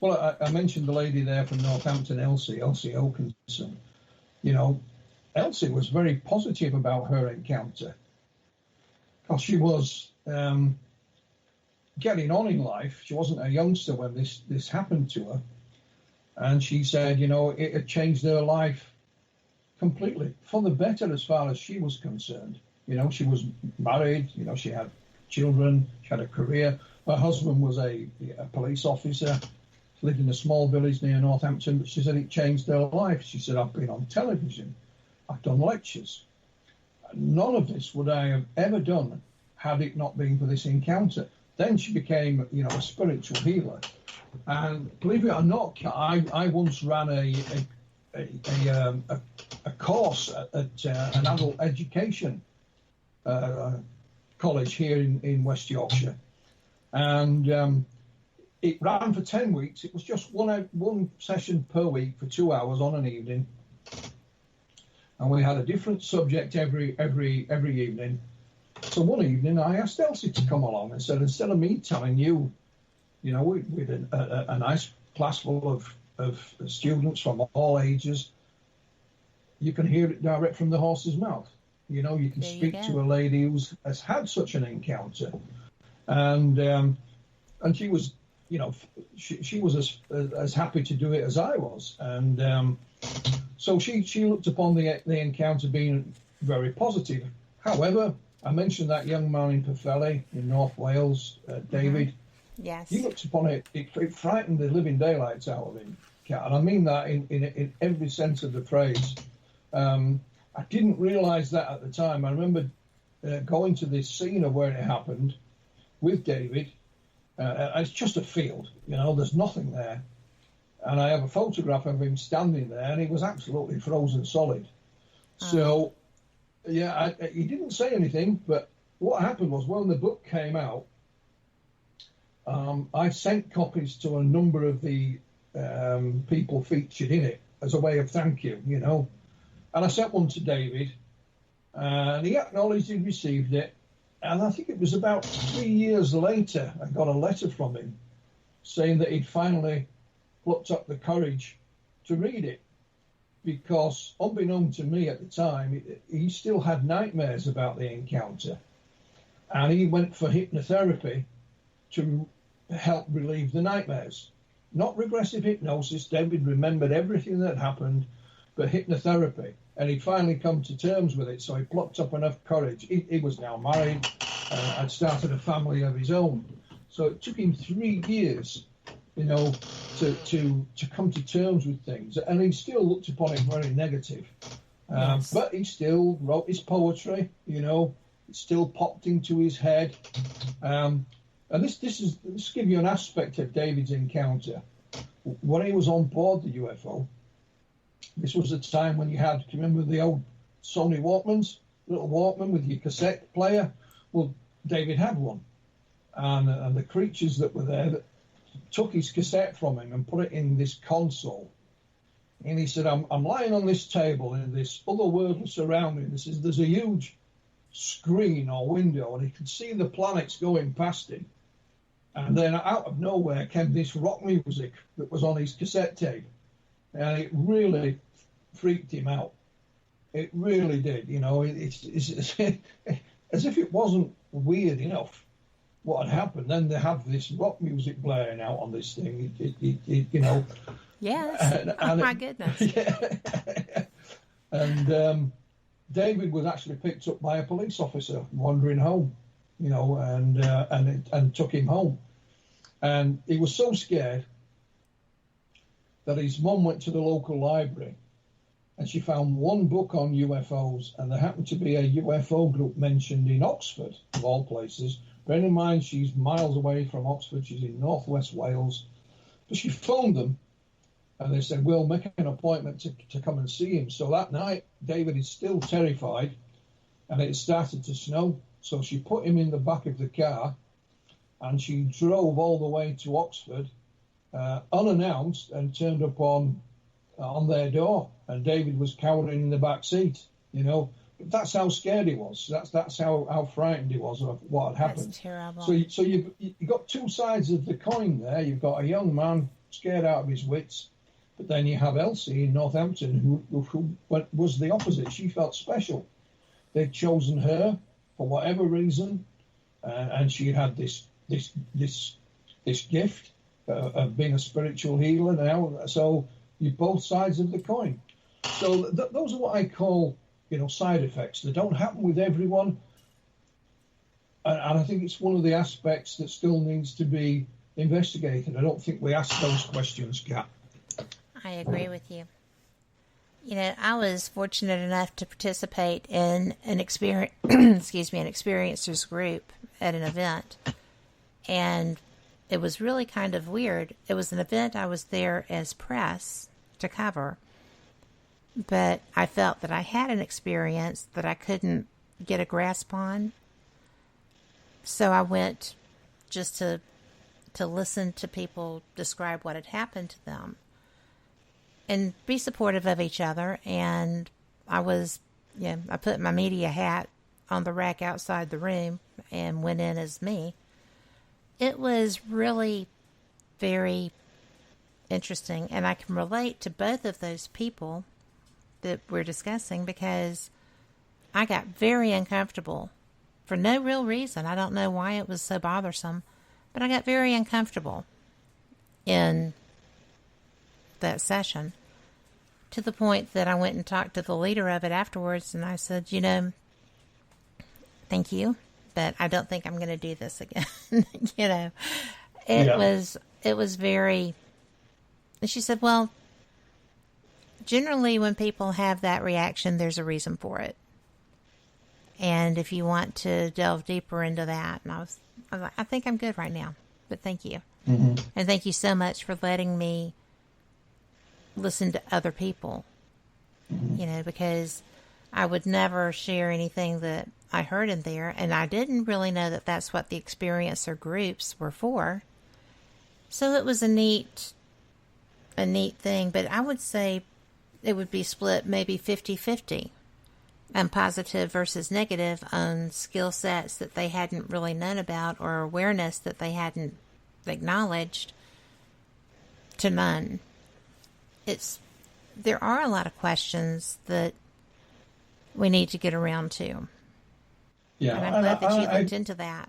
Well, I mentioned the lady there from Northampton, Elsie Oakenson. You know, Elsie was very positive about her encounter, because she was getting on in life. She wasn't a youngster when this happened to her. And she said, you know, it had changed her life completely for the better as far as she was concerned. You know, she was married, you know, she had children, she had a career. Her husband was a police officer, lived in a small village near Northampton, but she said it changed her life. She said, I've been on television, I've done lectures. None of this would I have ever done had it not been for this encounter. Then she became, you know, a spiritual healer. And believe it or not, I once ran a course at an adult education college here in West Yorkshire, and it ran for 10 weeks. It was just one session per week for 2 hours on an evening, and we had a different subject every evening. So one evening I asked Elsie to come along and said, instead of me telling you, you know, with a nice class full of students from all ages, you can hear it direct from the horse's mouth. You know, you can speak to a lady who has had such an encounter, and she was, you know, she was as happy to do it as I was, and so she looked upon the encounter being very positive. However, I mentioned that young man in Pwllheli in North Wales, David. Yes. He looked upon it. It frightened the living daylights out of him, and I mean that in every sense of the phrase. I didn't realise that at the time. I remember going to this scene of where it happened with David, It's just a field, there's nothing there. And I have a photograph of him standing there, and he was absolutely frozen solid. So, yeah, he didn't say anything, but what happened was when the book came out, I sent copies to a number of the people featured in it as a way of thank you, And I sent one to David, and he acknowledged he'd received it. And I think it was about 3 years later, I got a letter from him saying that he'd finally plucked up the courage to read it. Because unbeknown to me at the time, he still had nightmares about the encounter. And he went for hypnotherapy to help relieve the nightmares. Not regressive hypnosis. David remembered everything that happened, but hypnotherapy. And he'd finally come to terms with it, so he plucked up enough courage. He was now married, had started a family of his own. So it took him 3 years, to come to terms with things. And he still looked upon it very negative. Yes. But he still wrote his poetry, it still popped into his head. And this give you an aspect of David's encounter. When he was on board the UFO, this was a time when you had, do you remember the old Sony Walkmans? Little Walkman with your cassette player? Well, David had one. And the creatures that were there that took his cassette from him and put it in this console. And he said, I'm lying on this table in this otherworldly surrounding. There's a huge screen or window, and he could see the planets going past him. And then out of nowhere came this rock music that was on his cassette tape. And it really freaked him out. It really did. It's as if it wasn't weird enough what had happened. Then they have this rock music blaring out on this thing. Yes. And my goodness. Yeah. And David was actually picked up by a police officer wandering home, and took him home. And he was so scared that his mum went to the local library and she found one book on UFOs, and there happened to be a UFO group mentioned in Oxford, of all places. Bear in mind, she's miles away from Oxford. She's in northwest Wales. But she phoned them, and they said, we'll make an appointment to come and see him. So that night, David is still terrified, and it started to snow. So she put him in the back of the car, and she drove all the way to Oxford, unannounced, and turned up on their door. And David was cowering in the back seat, But that's how scared he was. That's how frightened he was of what had happened. That's terrible. So you've got two sides of the coin there. You've got a young man scared out of his wits, but then you have Elsie in Northampton who was the opposite. She felt special. They'd chosen her for whatever reason, and she had this gift of being a spiritual healer now. So you're both sides of the coin. So those are what I call, side effects. They don't happen with everyone. And I think it's one of the aspects that still needs to be investigated. I don't think we ask those questions, Kat. I agree with you. I was fortunate enough to participate in an experiencers group at an event. And it was really kind of weird. It was an event I was there as press to cover. But I felt that I had an experience that I couldn't get a grasp on. So I went just to listen to people describe what had happened to them and be supportive of each other. And I put my media hat on the rack outside the room and went in as me. It was really very interesting. And I can relate to both of those people that we're discussing because I got very uncomfortable for no real reason. I don't know why it was so bothersome, but I got very uncomfortable in that session to the point that I went and talked to the leader of it afterwards, and I said, thank you, but I don't think I'm going to do this again. It was very, and she said, well, generally when people have that reaction, there's a reason for it. And if you want to delve deeper into that, and I was like, I think I'm good right now. But thank you. Mm-hmm. And thank you so much for letting me listen to other people, because I would never share anything that I heard in there, and I didn't really know that that's what the experiencer groups were for. So it was a neat thing, but I would say it would be split maybe 50-50, and positive versus negative on skill sets that they hadn't really known about or awareness that they hadn't acknowledged to none. There are a lot of questions that we need to get around to. Yeah, and I'm glad that you looked into that.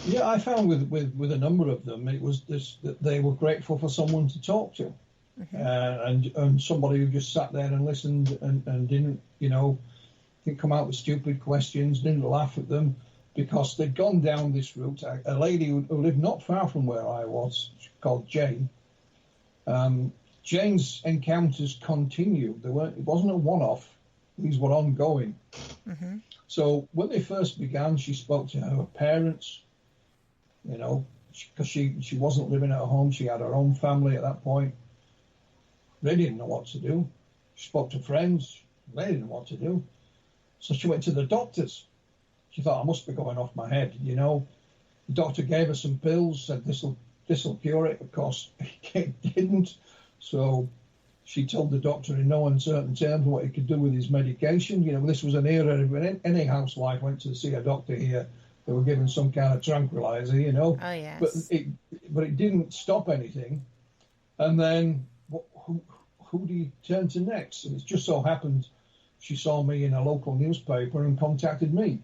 Yeah, I found with a number of them, it was this, that they were grateful for someone to talk to, and somebody who just sat there and listened and didn't come out with stupid questions, didn't laugh at them, because they'd gone down this route. A lady who lived not far from where I was, called Jane. Jane's encounters continued. It wasn't a one-off. These were ongoing. Mm-hmm. So when they first began, she spoke to her parents, because she wasn't living at home. She had her own family at that point. They didn't know what to do. She spoke to friends. They didn't know what to do. So she went to the doctors. She thought, I must be going off my head, The doctor gave her some pills, said this'll cure it. Of course, it didn't. So she told the doctor in no uncertain terms what he could do with his medication. This was an era when any housewife went to see a doctor here, they were given some kind of tranquilizer, Oh, yes. But it didn't stop anything. And then who do you turn to next? And it just so happened she saw me in a local newspaper and contacted me.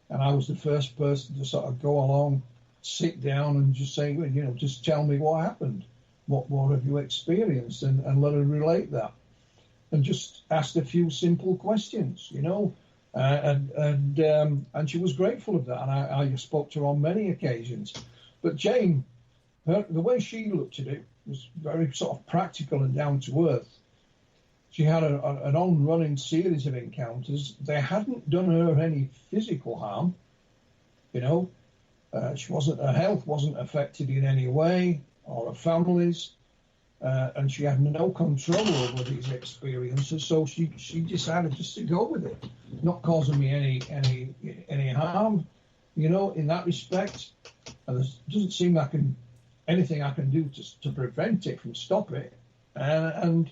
And I was the first person to sort of go along, sit down and just say, just tell me what happened. What have you experienced? And let her relate that. And just asked a few simple questions, and she was grateful of that. And I spoke to her on many occasions. But Jane, the way she looked at it was very sort of practical and down to earth. She had an on-running series of encounters. They hadn't done her any physical harm, her health wasn't affected in any way, or her family's, and she had no control over these experiences. So she decided just to go with it, not causing me any harm, in that respect. And there doesn't seem like anything I can do to prevent it, from stop it, and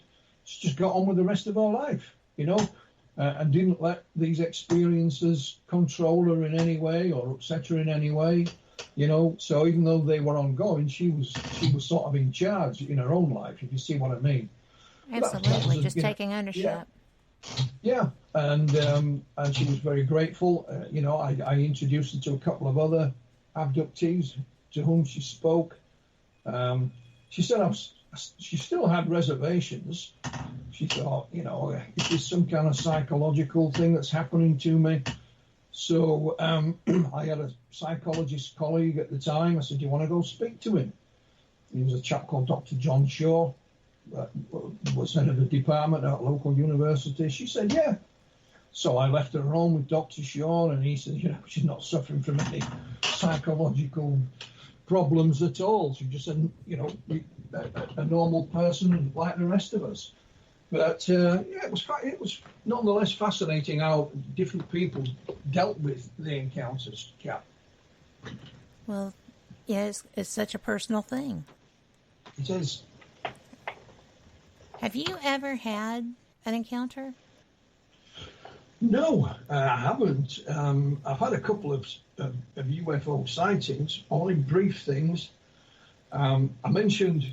she just got on with the rest of her life, and didn't let these experiences control her in any way or upset her in any way. So even though they were ongoing, she was sort of in charge in her own life, if you see what I mean. Absolutely, just taking ownership. Yeah, and she was very grateful. I introduced her to a couple of other abductees to whom she spoke. She said she still had reservations. She thought, is this some kind of psychological thing that's happening to me? So I had a psychologist colleague at the time. I said, do you want to go speak to him? He was a chap called Dr. John Shaw, was head of the department at a local university. She said, yeah. So I left her home with Dr. Shaw, and he said, she's not suffering from any psychological problems at all. She's just a normal person like the rest of us. But it was nonetheless fascinating how different people dealt with the encounters, Kat. Well, yeah, it's such a personal thing. It is. Have you ever had an encounter? No, I haven't. I've had a couple of UFO sightings, only brief things. I mentioned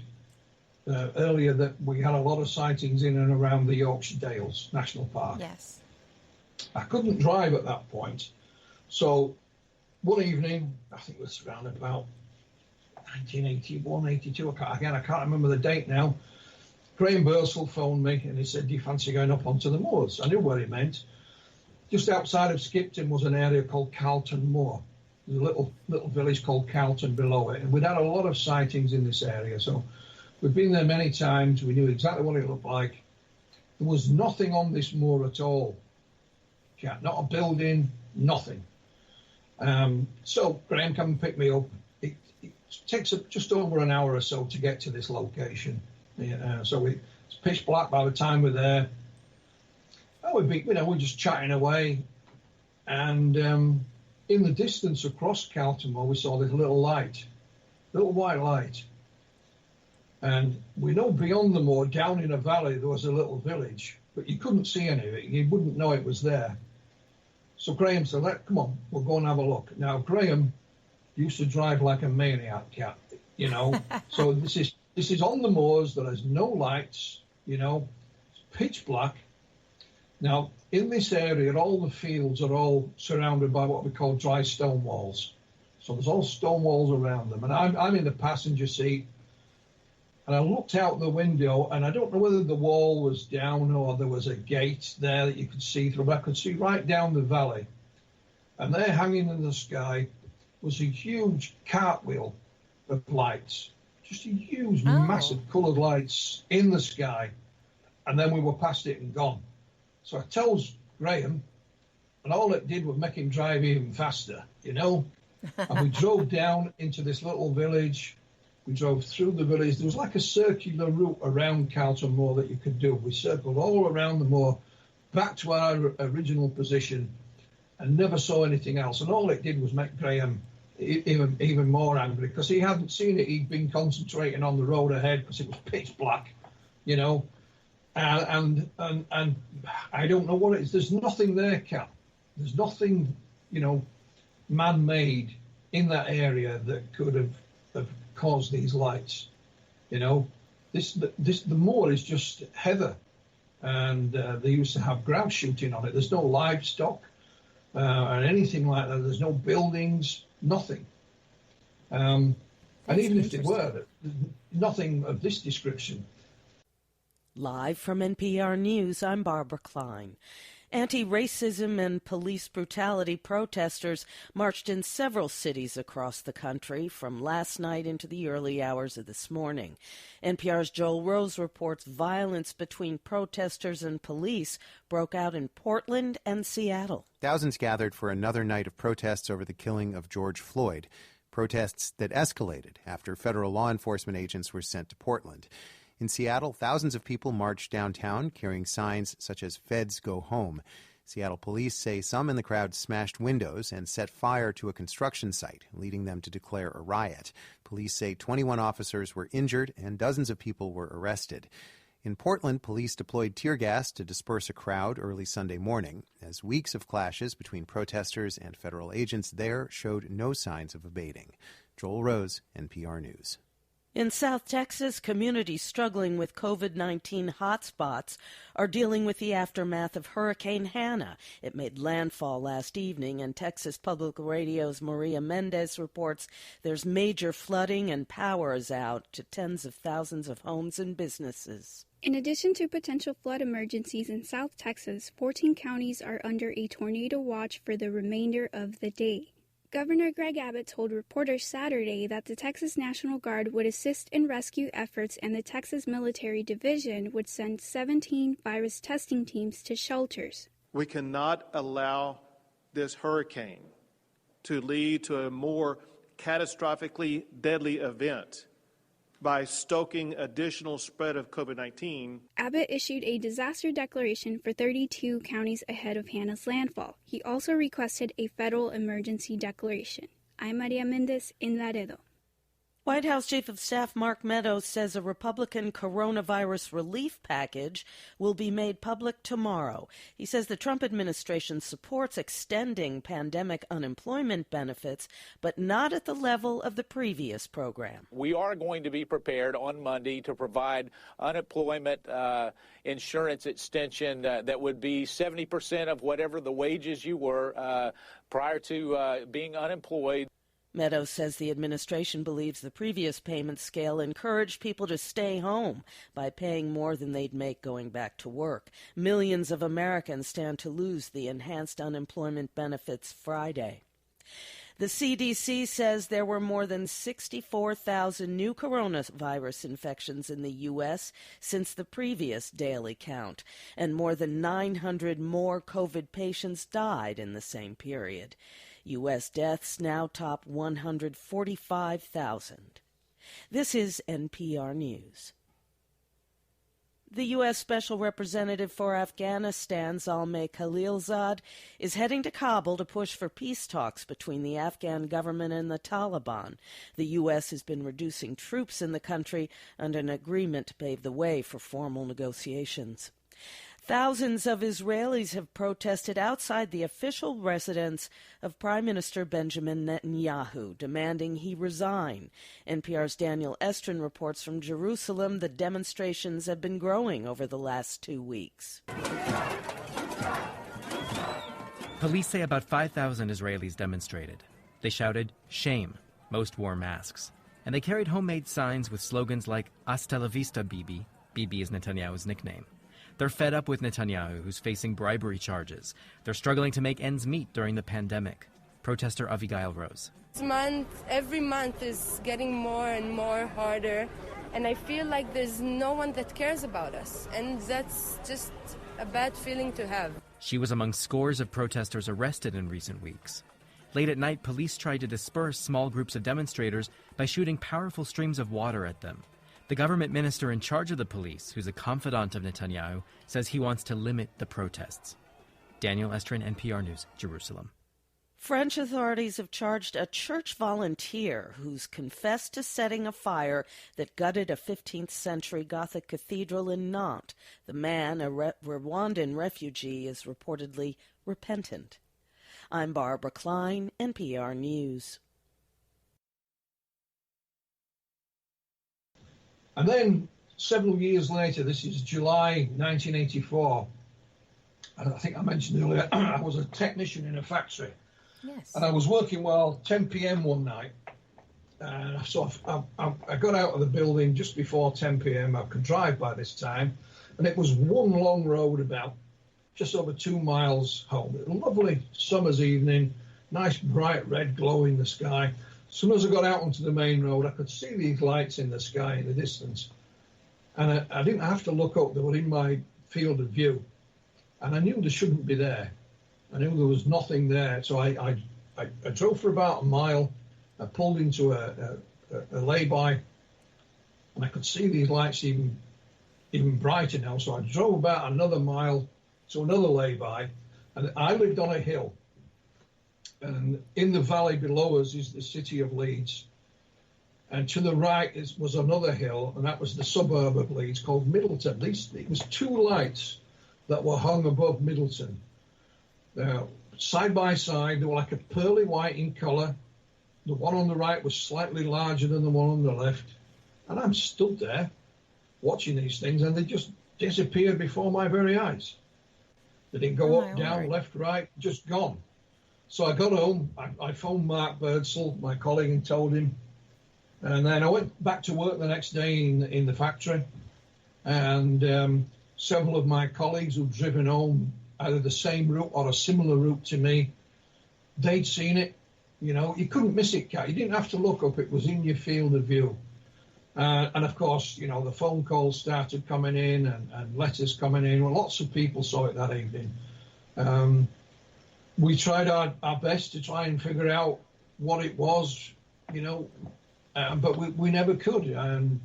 earlier that we had a lot of sightings in and around the Yorkshire Dales National Park. Yes. I couldn't drive at that point. So one evening, I think it was around about 1981, 82, I can't remember the date now, Graham Bursell phoned me and he said, do you fancy going up onto the moors? I knew what he meant. Just outside of Skipton was an area called Carlton Moor. There's a little village called Carlton below it. And we'd had a lot of sightings in this area. So we'd been there many times. We knew exactly what it looked like. There was nothing on this moor at all. Yeah, not a building, nothing. So Graham came and picked me up. It takes just over an hour or so to get to this location. So it's pitch black by the time we're there. We're just chatting away, and in the distance across Caltamore, we saw this little light, little white light. And we know beyond the moor, down in a valley, there was a little village, but you couldn't see any of it. You wouldn't know it was there. So Graham said, come on, we'll go and have a look. Now, Graham used to drive like a maniac cat, So this is on the moors. There is no lights, it's pitch black. Now, in this area, all the fields are all surrounded by what we call dry stone walls. So there's all stone walls around them. And I'm in the passenger seat. And I looked out the window, and I don't know whether the wall was down or there was a gate there that you could see through, but I could see right down the valley. And there, hanging in the sky, was a huge cartwheel of lights. Just a huge, massive coloured lights in the sky. And then we were past it and gone. So I tells Graham, and all it did was make him drive even faster, And we drove down into this little village. We drove through the village. There was like a circular route around Carlton Moor that you could do. We circled all around the moor, back to our original position, and never saw anything else. And all it did was make Graham even more angry, because he hadn't seen it. He'd been concentrating on the road ahead because it was pitch black, And I don't know what it is. There's nothing there, Kat. There's nothing, man-made in that area that could have caused these lights. The moor is just heather, and they used to have grouse shooting on it. There's no livestock or anything like that. There's no buildings, nothing. And even if there were, nothing of this description. Live from NPR News, I'm Barbara Klein. Anti-racism and police brutality protesters marched in several cities across the country from last night into the early hours of this morning. NPR's Joel Rose reports violence between protesters and police broke out in Portland and Seattle. Thousands gathered for another night of protests over the killing of George Floyd, protests that escalated after federal law enforcement agents were sent to Portland. In Seattle, thousands of people marched downtown carrying signs such as "Feds Go Home." Seattle police say some in the crowd smashed windows and set fire to a construction site, leading them to declare a riot. Police say 21 officers were injured and dozens of people were arrested. In Portland, police deployed tear gas to disperse a crowd early Sunday morning, as weeks of clashes between protesters and federal agents there showed no signs of abating. Joel Rose, NPR News. In South Texas, communities struggling with COVID-19 hotspots are dealing with the aftermath of Hurricane Hannah. It made landfall last evening, and Texas Public Radio's Maria Mendez reports there's major flooding and power is out to tens of thousands of homes and businesses. In addition to potential flood emergencies in South Texas, 14 counties are under a tornado watch for the remainder of the day. Governor Greg Abbott told reporters Saturday that the Texas National Guard would assist in rescue efforts and the Texas Military Division would send 17 virus testing teams to shelters. We cannot allow this hurricane to lead to a more catastrophically deadly event by stoking additional spread of COVID-19. Abbott issued a disaster declaration for 32 counties ahead of Hannah's landfall. He also requested a federal emergency declaration. I'm Maria Mendez in Laredo. White House Chief of Staff Mark Meadows says a Republican coronavirus relief package will be made public tomorrow. He says the Trump administration supports extending pandemic unemployment benefits, but not at the level of the previous program. We are going to be prepared on Monday to provide unemployment insurance extension that would be 70% of whatever the wages you were prior to being unemployed. Meadows says the administration believes the previous payment scale encouraged people to stay home by paying more than they'd make going back to work. Millions of Americans stand to lose the enhanced unemployment benefits Friday. The CDC says there were more than 64,000 new coronavirus infections in the U.S. since the previous daily count, and more than 900 more COVID patients died in the same period. U.S. deaths now top 145,000. This is NPR News. The U.S. Special Representative for Afghanistan, Zalmay Khalilzad, is heading to Kabul to push for peace talks between the Afghan government and the Taliban. The U.S. has been reducing troops in the country under an agreement to pave the way for formal negotiations. Thousands of Israelis have protested outside the official residence of Prime Minister Benjamin Netanyahu, demanding he resign. NPR's Daniel Estrin reports from Jerusalem the demonstrations have been growing over the last 2 weeks. Police say about 5,000 Israelis demonstrated. They shouted, "Shame." Most wore masks. And they carried homemade signs with slogans like "Hasta la vista, Bibi." Bibi is Netanyahu's nickname. They're fed up with Netanyahu, who's facing bribery charges. They're struggling to make ends meet during the pandemic. Protester Avigail Rose. Every month is getting more and more harder, and I feel like there's no one that cares about us, and that's just a bad feeling to have. She was among scores of protesters arrested in recent weeks. Late at night, police tried to disperse small groups of demonstrators by shooting powerful streams of water at them. The government minister in charge of the police, who's a confidant of Netanyahu, says he wants to limit the protests. Daniel Estrin, NPR News, Jerusalem. French authorities have charged a church volunteer who's confessed to setting a fire that gutted a 15th-century Gothic cathedral in Nantes. The man, a Rwandan refugee, is reportedly repentant. I'm Barbara Klein, NPR News. And then several years later, this is July 1984, and I think I mentioned earlier, I was a technician in a factory. Yes. And I was working 10 p.m. one night, and so I got out of the building just before 10 p.m. I could drive by this time, and it was one long road about just over 2 miles home. A lovely summer's evening, nice bright red glow in the sky. As soon as I got out onto the main road, I could see these lights in the sky in the distance. And I didn't have to look up. They were in my field of view. And I knew they shouldn't be there. I knew there was nothing there. So I drove for about a mile. I pulled into a lay-by. And I could see these lights even brighter now. So I drove about another mile to another lay-by. And I lived on a hill. And in the valley below us is the city of Leeds. And to the right was another hill, and that was the suburb of Leeds called Middleton. It was 2 lights that were hung above Middleton. Side by side, they were like a pearly white in colour. The one on the right was slightly larger than the one on the left. And I'm stood there watching these things, and they just disappeared before my very eyes. They didn't go up, down, left, right, just gone. So I got home, I phoned Mark Birdsall, my colleague, and told him. And then I went back to work the next day in the factory. And several of my colleagues who'd driven home either the same route or a similar route to me, they'd seen it. You know, you couldn't miss it, Kat. You didn't have to look up. It was in your field of view. And, of course, you know, the phone calls started coming in and letters coming in. Well, lots of people saw it that evening. We tried our best to try and figure out what it was, you know, but we never could.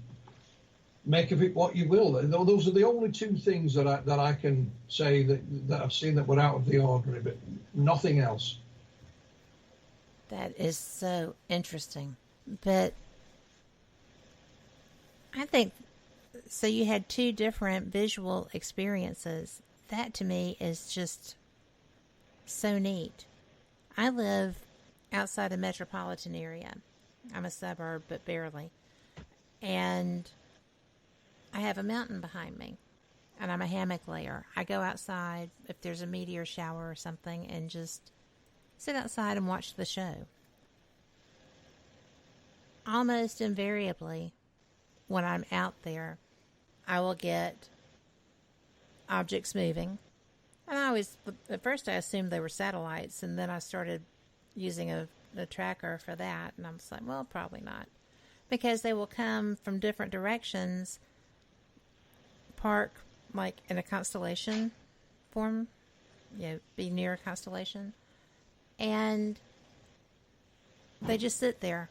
Make of it what you will. Those are the only 2 things that I can say that I've seen that were out of the ordinary, but nothing else. That is so interesting. But I think, so you had 2 different visual experiences. That to me is just so neat. I live outside the metropolitan area. I'm a suburb, but barely. And I have a mountain behind me, and I'm a hammock layer. I go outside if there's a meteor shower or something and just sit outside and watch the show. Almost invariably, when I'm out there, I will get objects moving. And at first I assumed they were satellites, and then I started using a tracker for that, and I'm just like, well, probably not. Because they will come from different directions, park like in a constellation form, be near a constellation, and They just sit there.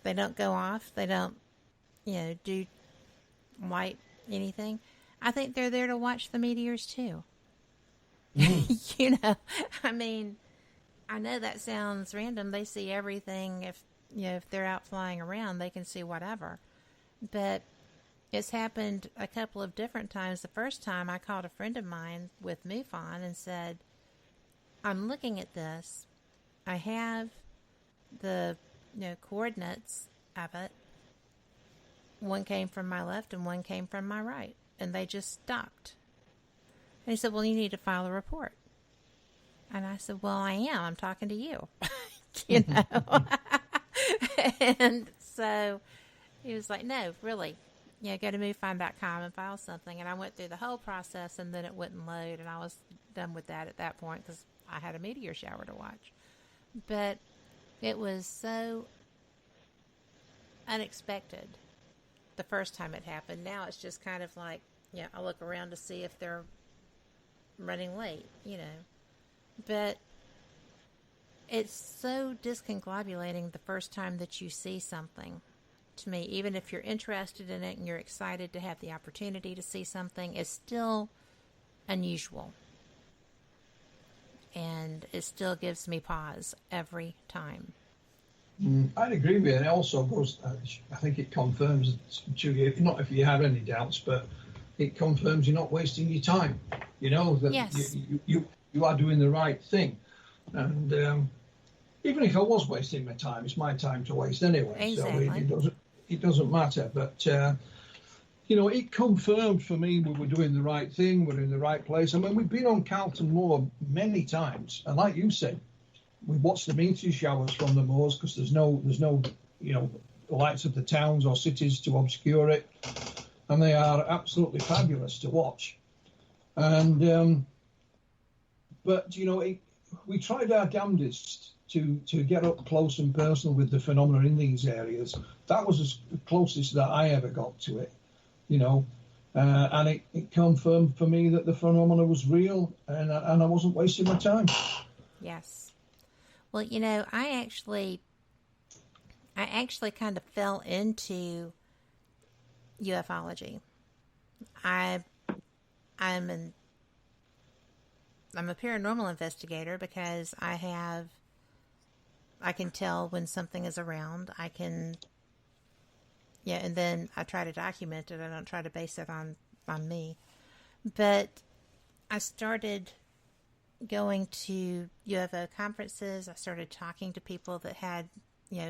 They don't go off. They don't, do light anything. I think they're there to watch the meteors too. I mean, I know that sounds random. They see everything. If they're out flying around, they can see whatever. But it's happened a couple of different times. The first time I called a friend of mine with MUFON and said, I'm looking at this. I have the coordinates of it. One came from my left and one came from my right. And they just stopped. And he said, well, you need to file a report. And I said, well, I am. I'm talking to you. And so he was like, no, really. Go to MUFON.com and file something. And I went through the whole process, and then it wouldn't load. And I was done with that at that point because I had a meteor shower to watch. But it was so unexpected the first time it happened. Now it's just kind of like, I look around to see if they're running late, But it's so discombobulating the first time that you see something. To me, even if you're interested in it and you're excited to have the opportunity to see something, it's still unusual. And it still gives me pause every time. I'd agree with you. And it also goes, I think it confirms, not if you have any doubts, but it confirms you're not wasting your time. That yes. you are doing the right thing. And even if I was wasting my time, it's my time to waste anyway. Exactly. So it doesn't matter. But, it confirmed for me we were doing the right thing, we're in the right place. I mean, we've been on Carlton Moor many times. And like you said, we watch the meteor showers from the moors because there's no lights of the towns or cities to obscure it, and they are absolutely fabulous to watch. And but we tried our damnedest to get up close and personal with the phenomena in these areas. That was as closest that I ever got to it, and it confirmed for me that the phenomena was real, and I wasn't wasting my time. Yes. Well, I actually kind of fell into ufology. I'm a paranormal investigator because I can tell when something is around. And then I try to document it. I don't try to base it on me. But I started going to UFO conferences. I started talking to people that had,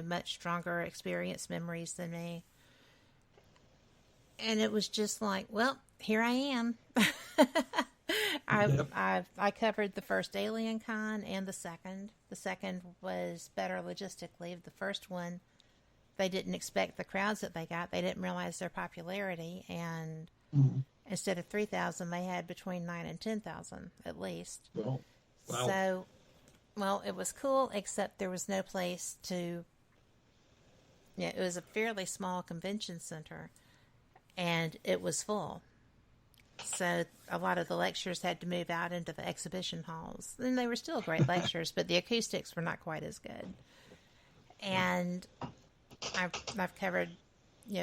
much stronger experience memories than me. And it was just like, well, here I am. I covered the first Alien Con and the second. The second was better logistically. The first one, they didn't expect the crowds that they got. They didn't realize their popularity. And instead of 3,000, they had between 9,000 and 10,000 at least. Well, wow. So, it was cool, except there was no place to. It was a fairly small convention center, and it was full. So a lot of the lectures had to move out into the exhibition halls, and they were still great lectures, but the acoustics were not quite as good. And I've covered,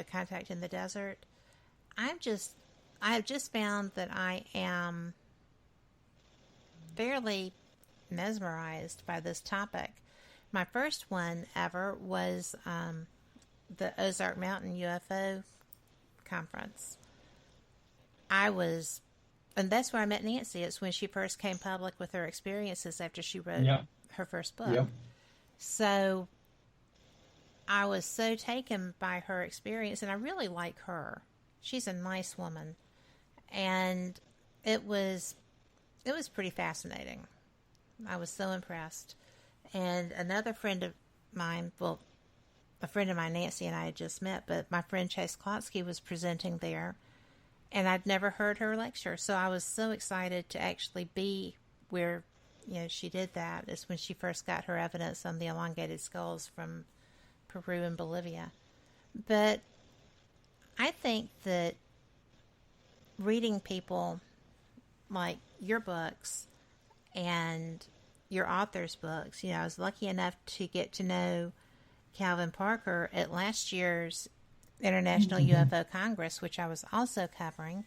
contact in the desert. I have just found that I am fairly mesmerized by this topic. My first one ever was the Ozark Mountain UFO conference. And that's where I met Nancy. It's when she first came public with her experiences after she wrote her first book. Yeah. So I was so taken by her experience, and I really like her. She's a nice woman, and it was pretty fascinating. I was so impressed. And another friend of mine, Nancy and I had just met, but my friend Chase Klotsky was presenting there, and I'd never heard her lecture, so I was so excited to actually be where, she did that. It's when she first got her evidence on the elongated skulls from Peru and Bolivia. But I think that reading people like your books and your author's books. You know, I was lucky enough to get to know Calvin Parker at last year's International UFO Congress, which I was also covering.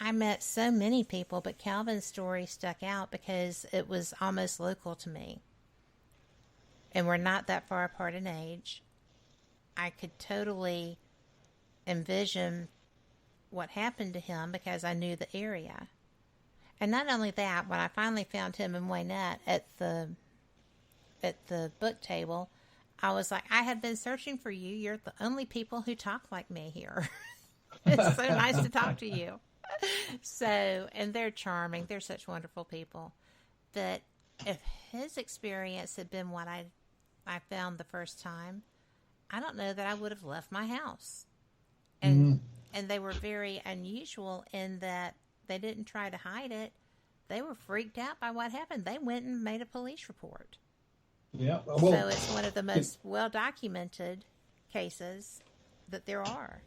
I met so many people, but Calvin's story stuck out because it was almost local to me. And we're not that far apart in age. I could totally envision what happened to him because I knew the area. And not only that, when I finally found him and Waynette at the book table, I was like, I have been searching for you. You're the only people who talk like me here. It's so nice to talk to you. So, and they're charming. They're such wonderful people. But if his experience had been what I found the first time, I don't know that I would have left my house. And they were very unusual in that they didn't try to hide it. They were freaked out by what happened. They went and made a police report. Yeah. Well, so it's one of the most well-documented cases that there are.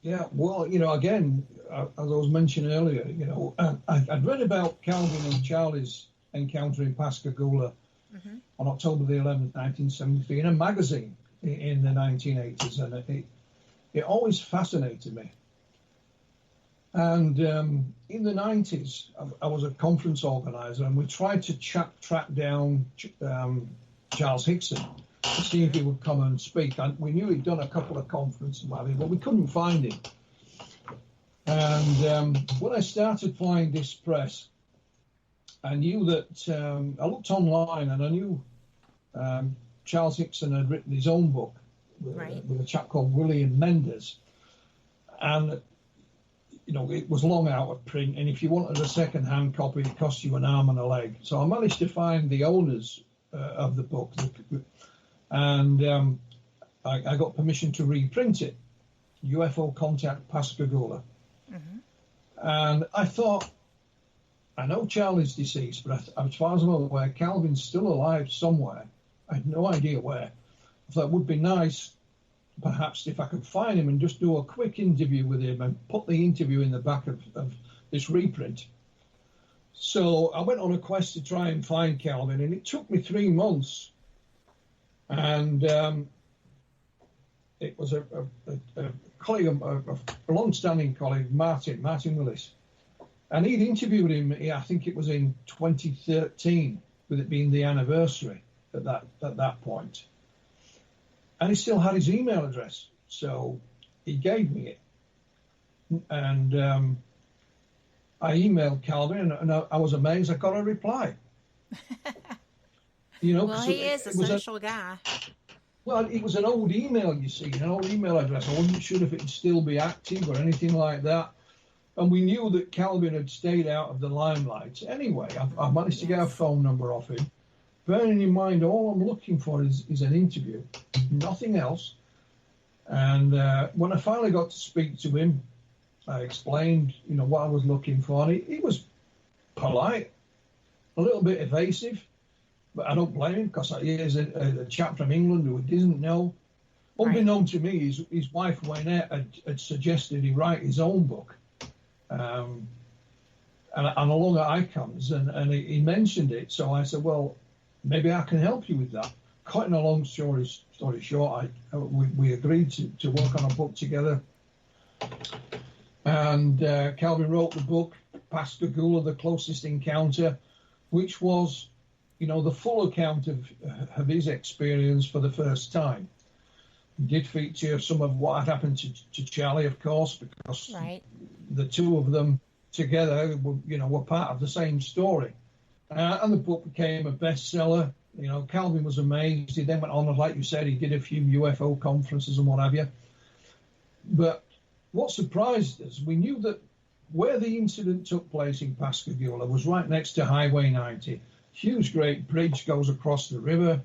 Yeah, well, you know, again, as I was mentioning earlier, you know, I'd read about Calvin and Charlie's encounter in Pascagoula on October the 11th, 1973, in a magazine in the 1980s, and it always fascinated me. And in the 90s, I was a conference organizer, and we tried to track down Charles Hickson to see if he would come and speak. And we knew he'd done a couple of conferences, but we couldn't find him. And when I started flying Disc Press, I knew that I looked online, and I knew Charles Hickson had written his own book with a chap called William Mendes. And you know, it was long out of print, and if you wanted a second-hand copy, it cost you an arm and a leg. So I managed to find the owners of the book, and I got permission to reprint it, UFO Contact Pascagoula. And I thought, I know Charlie's deceased, but as far as I'm aware, Calvin's still alive somewhere. I had no idea where. I thought it would be nice, perhaps, if I could find him and just do a quick interview with him and put the interview in the back of this reprint. So I went on a quest to try and find Calvin, and it took me 3 months. And it was a colleague, a long-standing colleague, Martin Willis. And he'd interviewed him, I think it was in 2013, with it being the anniversary at that point. And he still had his email address, so he gave me it. And I emailed Calvin, and I was amazed I got a reply. You know, well, he is a social guy. Well, it was an old email, you see, an old email address. I wasn't sure if it would still be active or anything like that. And we knew that Calvin had stayed out of the limelight. Anyway, I managed to get a phone number off him. Bearing in mind, all I'm looking for is an interview, nothing else. And when I finally got to speak to him, I explained, you know, what I was looking for. And he was polite, a little bit evasive, but I don't blame him because he is a chap from England who doesn't know. Unbeknown to me, his wife, Waynette, had suggested he write his own book. And along I comes, and he mentioned it. So I said, well, maybe I can help you with that. Cutting a long story short, we agreed to work on a book together. And Calvin wrote the book, Pascagoula, The Closest Encounter, which was, you know, the full account of his experience for the first time. It did feature some of what had happened to Charlie, of course, because the two of them together were part of the same story. And the book became a bestseller. You know, Calvin was amazed. He then went on, like you said, he did a few UFO conferences and what have you. But what surprised us, we knew that where the incident took place in Pascagoula was right next to Highway 90. Huge, great bridge goes across the river.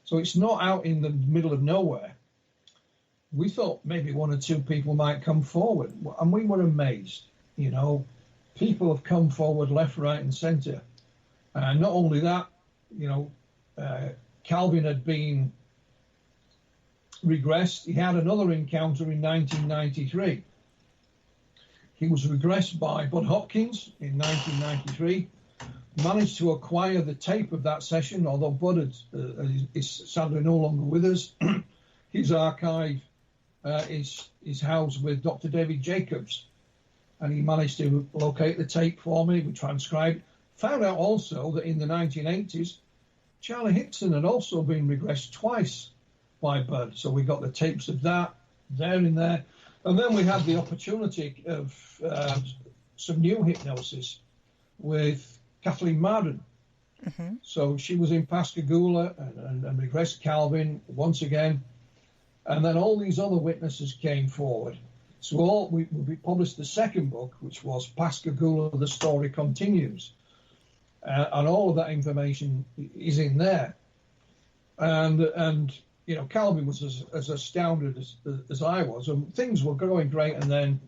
So it's not out in the middle of nowhere. We thought maybe one or two people might come forward. And we were amazed. You know, people have come forward left, right, and centre. And not only that, you know, Calvin had been regressed. He had another encounter in 1993. He was regressed by Bud Hopkins in 1993. managed to acquire the tape of that session, although Bud is sadly no longer with us. His archive is housed with Dr. David Jacobs, and he managed to locate the tape for me. We transcribed. Found out also that in the 1980s, Charlie Hickson had also been regressed twice by Bud. So we got the tapes of that there in there. And then we had the opportunity of some new hypnosis with Kathleen Marden. Mm-hmm. So she was in Pascagoula and regressed Calvin once again. And then all these other witnesses came forward. So we published the second book, which was Pascagoula, The Story Continues. And all of that information is in there. And you know, Calvin was as astounded as I was, and things were going great. And then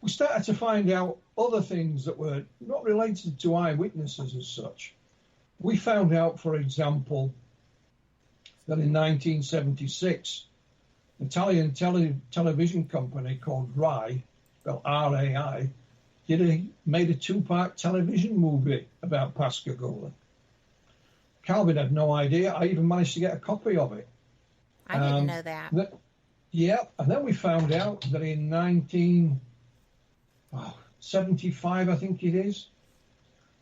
we started to find out other things that were not related to eyewitnesses as such. We found out, for example, that in 1976, an Italian television company called RAI, spelled R-A-I, made a two-part television movie about Pascagoula. Calvin had no idea. I even managed to get a copy of it. I didn't know that. Yeah, and then we found out that in 1975, I think it is,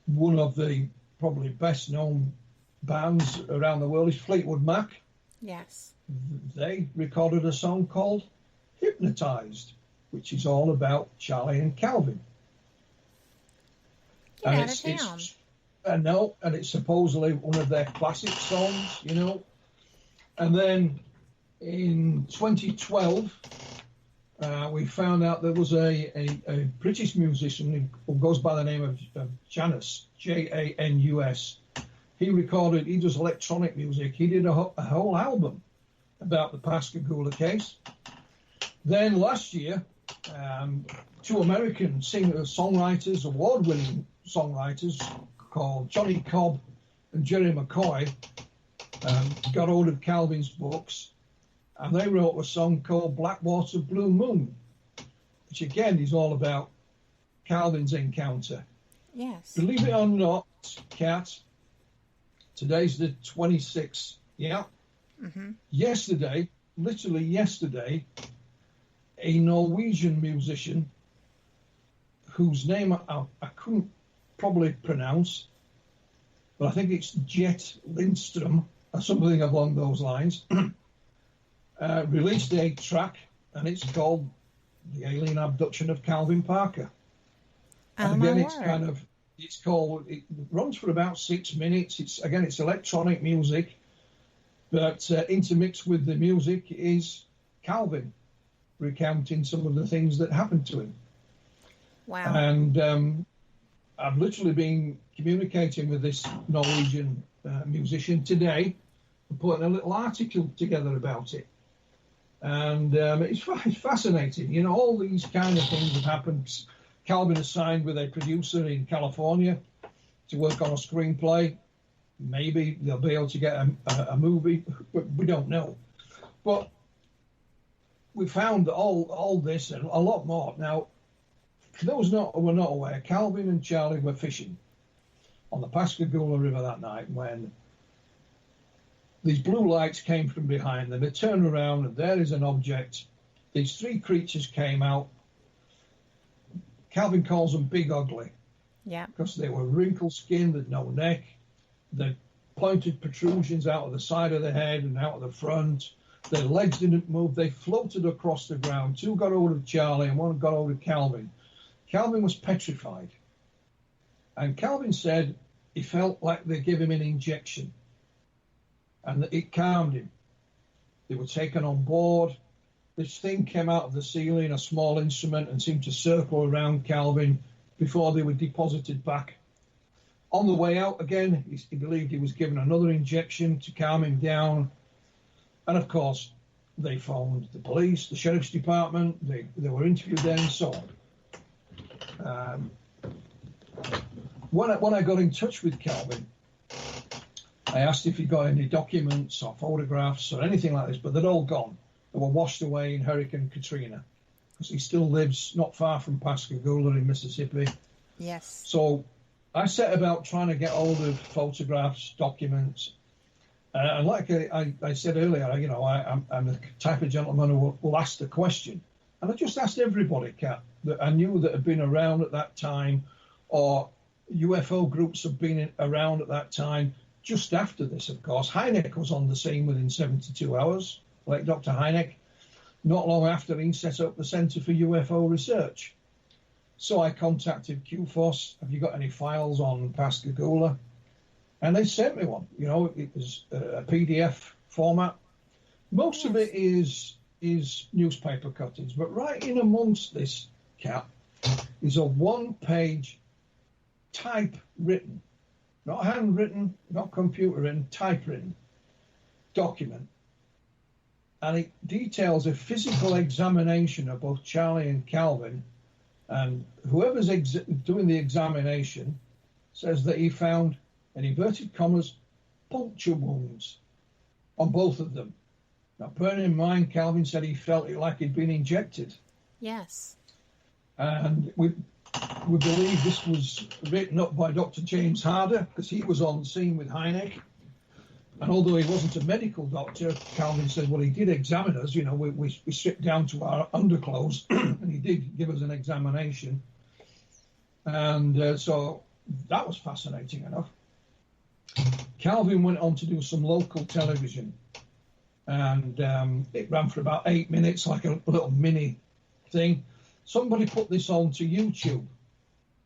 one of the probably best-known bands around the world is Fleetwood Mac. Yes. They recorded a song called Hypnotized, which is all about Charlie and Calvin. Get out of town. And it's supposedly one of their classic songs, you know. And then in 2012, we found out there was a British musician who goes by the name of Janus, Janus. He does electronic music. He did a whole album about the Pascagoula case. Then last year, two American songwriters, award-winning songwriters called Johnny Cobb and Jerry McCoy, got hold of Calvin's books, and they wrote a song called Blackwater Blue Moon, which again is all about Calvin's encounter. Yes. Believe it or not, Kat, today's the 26th, yeah? Mm-hmm. Yesterday, literally yesterday, a Norwegian musician whose name I couldn't probably pronounce, but I think it's Jet Lindstrom or something along those lines, released a track, and it's called The Alien Abduction of Calvin Parker. And again, it runs for about 6 minutes. It's electronic music, but intermixed with the music is Calvin recounting some of the things that happened to him. Wow. And I've literally been communicating with this Norwegian musician today and putting a little article together about it. And it's fascinating. You know, all these kind of things have happened. Calvin has signed with a producer in California to work on a screenplay. Maybe they'll be able to get a movie, but we don't know. But we found all this and a lot more. Now, for those who were not aware, Calvin and Charlie were fishing on the Pascagoula River that night when these blue lights came from behind them. They turned around, and there is an object. These three creatures came out. Calvin calls them big ugly. Yeah. Because they were wrinkle-skinned, with no neck. They pointed protrusions out of the side of the head and out of the front. Their legs didn't move. They floated across the ground. Two got hold of Charlie and one got hold of Calvin. Calvin was petrified. And Calvin said he felt like they gave him an injection. And it calmed him. They were taken on board. This thing came out of the ceiling, a small instrument, and seemed to circle around Calvin before they were deposited back. On the way out again, he believed he was given another injection to calm him down. And of course, they phoned the police, the sheriff's department. They were interviewed there and so on. When I got in touch with Calvin, I asked if he got any documents or photographs or anything like this, but they'd all gone. They were washed away in Hurricane Katrina, because he still lives not far from Pascagoula in Mississippi. Yes. So I set about trying to get hold of photographs, documents, and like I said earlier, I'm the type of gentleman who will ask the question. And I just asked everybody, Kat, that I knew that had been around at that time, or UFO groups have been around at that time. Just after this, of course, Hynek was on the scene within 72 hours, like Dr. Hynek. Not long after, he set up the Center for UFO Research. So I contacted QFOS. Have you got any files on Pascagoula? And they sent me one. It was a PDF format. Most of it is newspaper cuttings, but right in amongst this, Kat, is a one-page typewritten, not handwritten, not computer-written, typewritten document. And it details a physical examination of both Charlie and Calvin. And whoever's doing the examination says that he found, in inverted commas, puncture wounds on both of them. Now, bearing in mind, Calvin said he felt it like he'd been injected. Yes. And we believe this was written up by Dr. James Harder, because he was on scene with Hynek. And although he wasn't a medical doctor, Calvin said, well, he did examine us. We stripped down to our underclothes, and he did give us an examination. And so that was fascinating enough. Calvin went on to do some local television, and it ran for about 8 minutes, like a little mini thing. Somebody put this on to YouTube.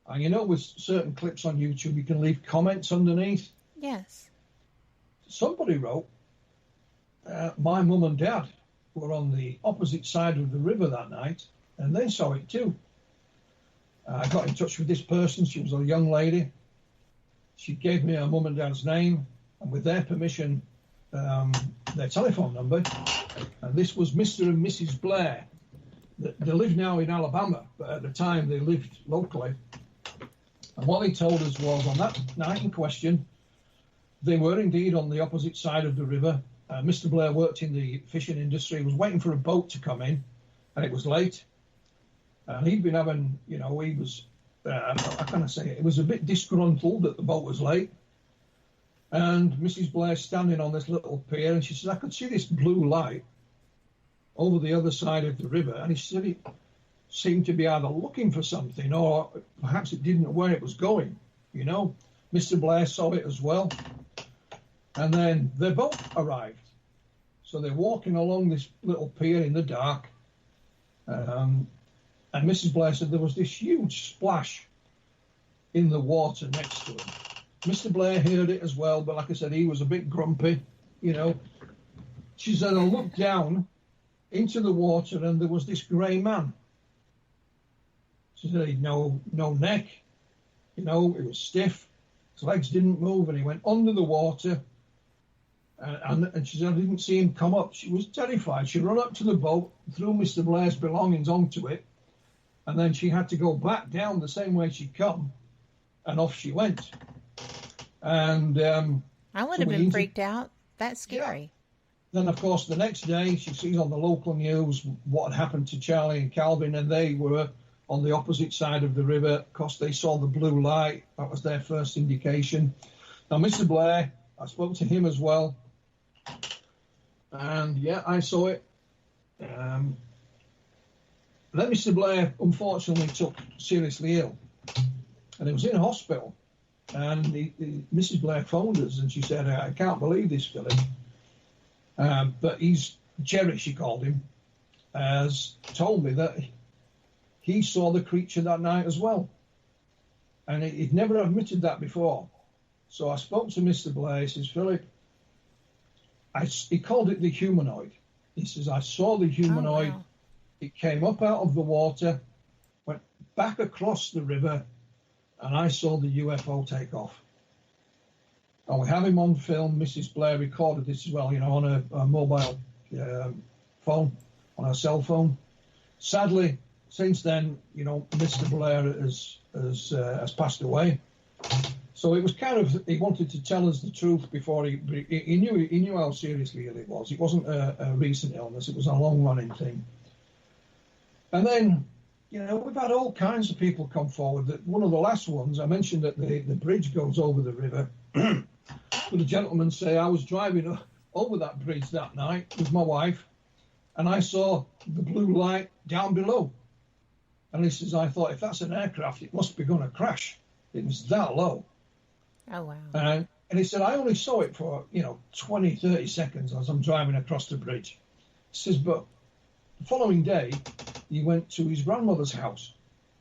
And with certain clips on YouTube, you can leave comments underneath. Yes. Somebody wrote, my mum and dad were on the opposite side of the river that night, and they saw it too. I got in touch with this person. She was a young lady. She gave me her mum and dad's name, and with their permission, their telephone number. And this was Mr. and Mrs. Blair. They live now in Alabama, but at the time they lived locally. And what they told us was, on that night in question, they were indeed on the opposite side of the river. Mr. Blair worked in the fishing industry. He was waiting for a boat to come in, and it was late. And he'd been having, he was, how can I say it? It was a bit disgruntled that the boat was late. And Mrs. Blair standing on this little pier, and she said, I could see this blue light over the other side of the river. And he said it seemed to be either looking for something, or perhaps it didn't know where it was going. Mr. Blair saw it as well. And then their boat arrived. So they're walking along this little pier in the dark. And Mrs. Blair said there was this huge splash in the water next to him. Mr. Blair heard it as well, but like I said, he was a bit grumpy, She said, I looked down into the water and there was this grey man. She said, he had no neck, it was stiff. His legs didn't move, and he went under the water. And she said, I didn't see him come up. She was terrified. She ran up to the boat, threw Mr. Blair's belongings onto it, and then she had to go back down the same way she'd come, and off she went. And I would have been freaked out. That's scary. Yeah. Then, of course, the next day, she sees on the local news what had happened to Charlie and Calvin, and they were on the opposite side of the river. Of course, they saw the blue light. That was their first indication. Now, Mr. Blair, I spoke to him as well. And, yeah, I saw it. Then Mr. Blair, unfortunately, took seriously ill. And he was in hospital. And Mrs. Blair phoned us, and she said, I can't believe this, Philip. But Jerry, she called him, has told me that he saw the creature that night as well. And he'd never admitted that before. So I spoke to Mr. Blair. He says, Philip, he called it the humanoid. He says, I saw the humanoid. Oh, wow. It came up out of the water, went back across the river, and I saw the UFO take off. And we have him on film. Mrs. Blair recorded this as well, on a mobile phone, on her cell phone. Sadly, since then, Mr. Blair has passed away. So it was he wanted to tell us the truth before he knew how seriously ill it was. It wasn't a recent illness. It was a long-running thing. And then you know, we've had all kinds of people come forward. That one of the last ones, I mentioned that the bridge goes over the river. But a gentleman say, I was driving over that bridge that night with my wife, and I saw the blue light down below. And he says, I thought, if that's an aircraft, it must be going to crash. It was that low. Oh, wow. And he said, I only saw it for, 20, 30 seconds as I'm driving across the bridge. He says, but the following day, he went to his grandmother's house.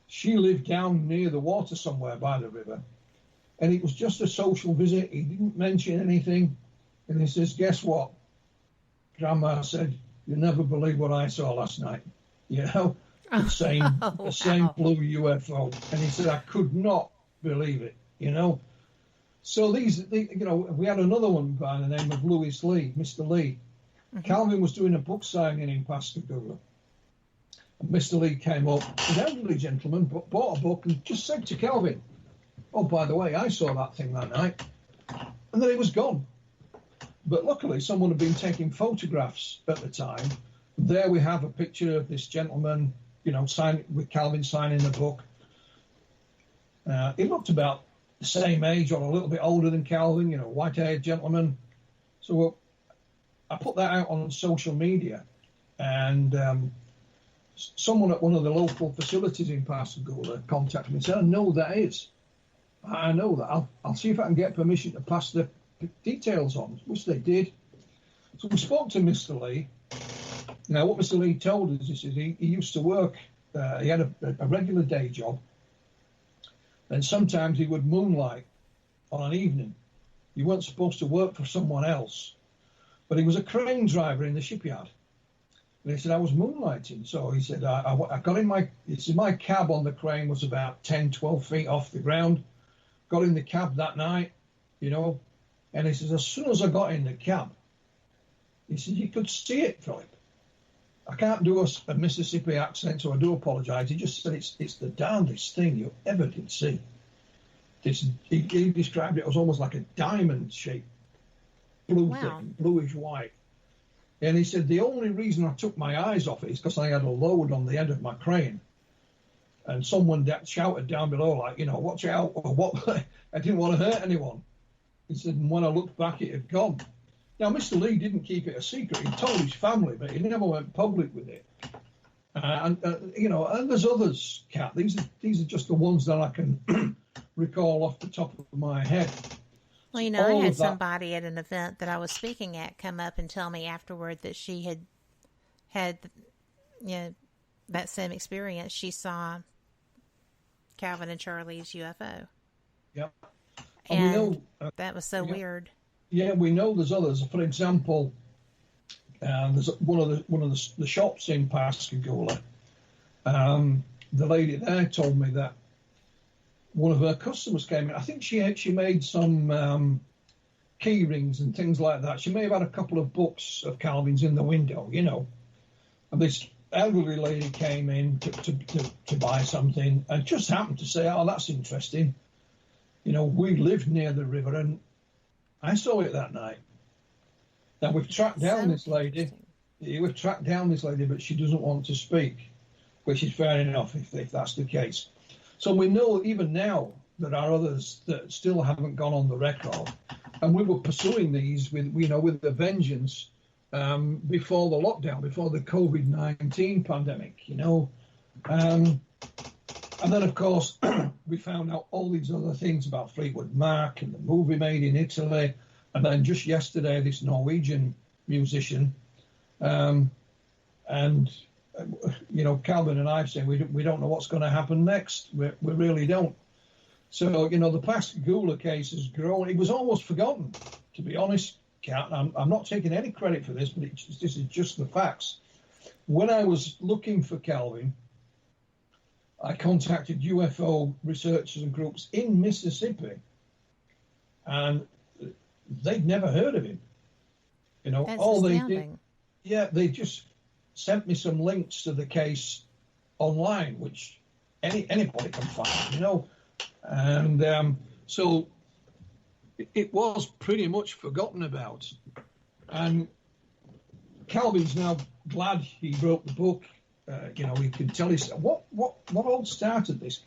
She lived down near the water somewhere by the river. And it was just a social visit. He didn't mention anything. And he says, guess what? Grandma said, you'll never believe what I saw last night. The same blue UFO. And he said, I could not believe it, So we had another one by the name of Louis Lee, Mr. Lee. Mm-hmm. Calvin was doing a book signing in Pascagoula. And Mr. Lee came up, an elderly gentleman, bought a book and just said to Calvin, oh, by the way, I saw that thing that night. And then it was gone. But luckily, someone had been taking photographs at the time. There we have a picture of this gentleman, with Calvin signing the book. He looked about the same age or a little bit older than Calvin, white-haired gentleman. So I put that out on social media, and someone at one of the local facilities in Pascagoula contacted me and said, I know that is. I know that. I'll see if I can get permission to pass the details on, which they did. So we spoke to Mr. Lee. Now, what Mr. Lee told us is he used to work, he had a regular day job, and sometimes he would moonlight on an evening. You weren't supposed to work for someone else, but he was a crane driver in the shipyard. And he said, I was moonlighting. So he said, I got in my cab on the crane was about 10, 12 feet off the ground. Got in the cab that night, and he says, as soon as I got in the cab, he said, you could see it, Philip. I can't do a Mississippi accent, so I do apologize. He just said it's the darndest thing you ever did see. He described it as almost like a diamond-shaped blue thing, bluish white. And he said, the only reason I took my eyes off it is because I had a load on the end of my crane. And someone shouted down below, like, watch out, or what? I didn't want to hurt anyone. He said, and when I looked back, it had gone. Now, Mr. Lee didn't keep it a secret. He told his family, but he never went public with it. And there's others, Kat. These are just the ones that I can recall off the top of my head. Well, I had somebody at an event that I was speaking at come up and tell me afterward that she had that same experience. She saw Calvin and Charlie's UFO. Yep. And we know, that was so weird. Yeah, we know there's others. For example, there's one of the shops in Pascagoula. The lady there told me that one of her customers came in. I think she made some key rings and things like that. She may have had a couple of books of Calvin's in the window, And this elderly lady came in to buy something and just happened to say, oh, that's interesting. We lived near the river and I saw it that night. Now, we've tracked down this lady. We've tracked down this lady, but she doesn't want to speak, which is fair enough if that's the case. So we know even now there are others that still haven't gone on the record. And we were pursuing these with a vengeance before the lockdown, before the COVID-19 pandemic, And then, of course, we found out all these other things about Fleetwood Mac and the movie made in Italy. And then just yesterday, this Norwegian musician. Calvin and I say we don't know what's going to happen next. We really don't. So, the Pascagoula case has grown. It was almost forgotten, to be honest, Kat. I'm not taking any credit for this, but this is just the facts. When I was looking for Calvin, I contacted UFO researchers and groups in Mississippi, and they'd never heard of him. That's all astounding. They did, they just sent me some links to the case online, which anybody can find, And so it was pretty much forgotten about. And Calvin's now glad he wrote the book. he can tell us what all started this.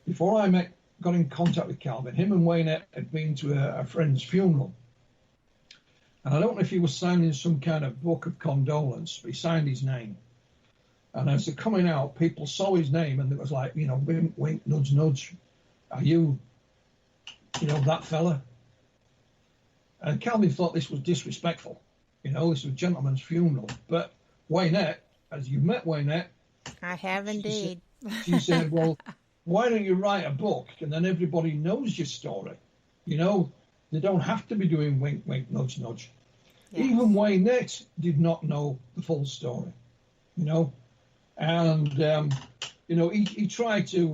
Before I got in contact with Calvin, him and Wayne had been to a friend's funeral. And I don't know if he was signing some kind of book of condolence, but he signed his name. And as they're coming out, people saw his name, and it was like, wink, wink, nudge, nudge. Are you, that fella? And Calvin thought this was disrespectful. This was a gentleman's funeral. But Waynette, as you met Waynette, I have indeed. She said, well, why don't you write a book and then everybody knows your story? They don't have to be doing wink, wink, nudge, nudge. Yes. Even Waynette did not know the full story, and he tried to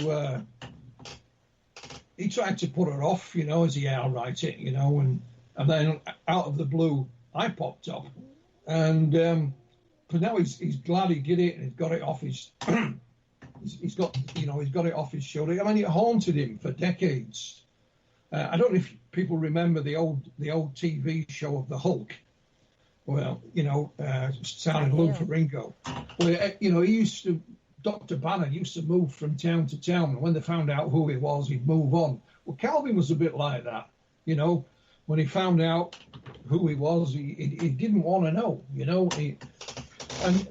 put her off, as I'll write it, and then out of the blue I popped up, and but now he's glad he did it and he's got it off his he's got it off his shoulder. I mean, it haunted him for decades. I don't know if people remember the old TV show of the Hulk. Well, starring Lou Ferrigno. Well, he used to, Dr. Banner used to move from town to town, and when they found out who he was, he'd move on. Well, Calvin was a bit like that, when he found out who he was, he didn't want to know, and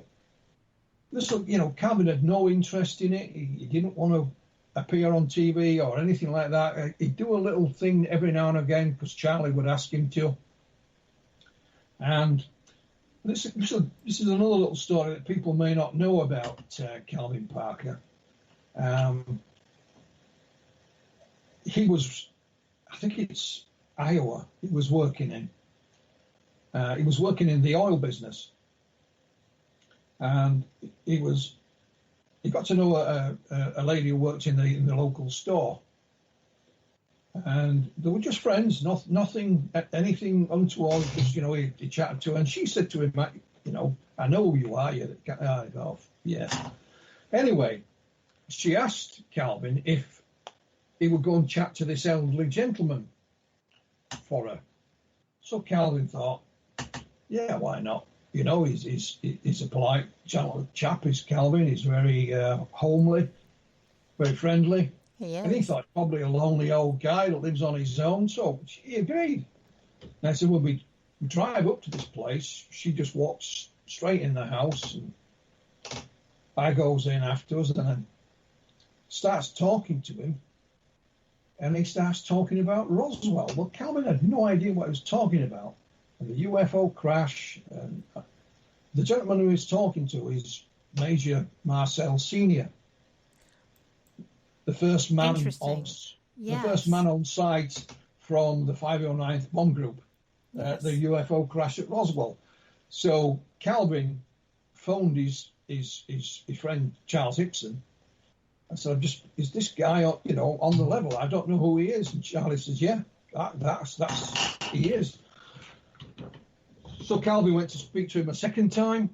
this, Calvin had no interest in it. He didn't want to appear on TV or anything like that. He'd do a little thing every now and again because Charlie would ask him to. And this is another little story that people may not know about Calvin Parker. He was, I think it's Iowa, he was working in. He was working in the oil business. And he got to know a lady who worked in the local store. And they were just friends, anything untoward, just, he chatted to her. And she said to him, I know who you are. Yeah. Anyway, she asked Calvin if he would go and chat to this elderly gentleman for her. So Calvin thought, yeah, why not? He's a polite chap, is Calvin. He's very homely, very friendly. And he thought probably a lonely old guy that lives on his own. So he agreed. And I said, when we drive up to this place, she just walks straight in the house. And I goes in afterwards and then starts talking to him. And he starts talking about Roswell. Well, Calvin had no idea what he was talking about. And the UFO crash. And the gentleman who he's talking to is Major Marcel Sr., the first man on site from the 509th Bomb Group, the UFO crash at Roswell. So Calvin phoned his friend Charles Hipson. I said, is this guy, on the level? I don't know who he is. And Charlie says, yeah, that's he is. So Calvin went to speak to him a second time,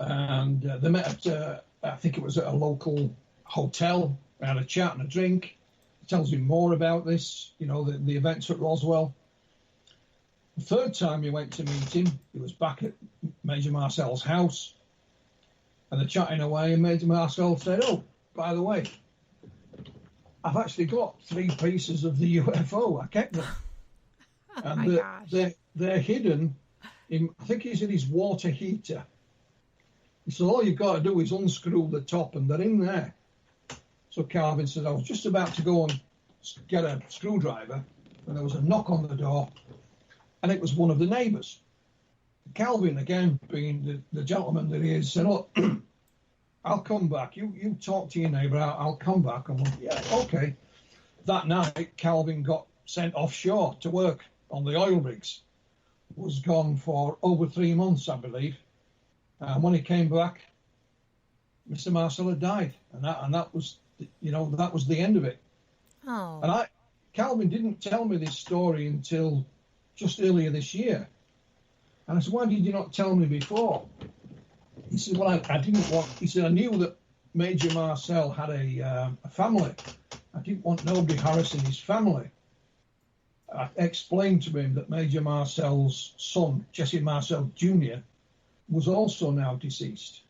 and they met at, I think it was at a local hotel. We had a chat and a drink. He tells him more about this, the events at Roswell. The third time he went to meet him, he was back at Major Marcel's house, and they're chatting away, and Major Marcel said, oh, by the way, I've actually got 3 pieces of the UFO. I kept them. And they're hidden in, I think he's in his water heater. He said, all you've got to do is unscrew the top, and they're in there. So Calvin said, I was just about to go and get a screwdriver, and there was a knock on the door, and it was one of the neighbours. Calvin, again, being the gentleman that he is, said, look, I'll come back. You talk to your neighbour, I'll come back. I'm like, yeah, okay. That night, Calvin got sent offshore to work on the oil rigs. Was gone for over 3 months, I believe. And when he came back, Mr. Marcel had died, and that was, that was the end of it. Oh. And Calvin didn't tell me this story until just earlier this year. And I said, why did you not tell me before? He said, well, I didn't want. He said, I knew that Major Marcel had a family. I didn't want nobody harassing his family. I explained to him that Major Marcel's son, Jesse Marcel Jr., was also now deceased.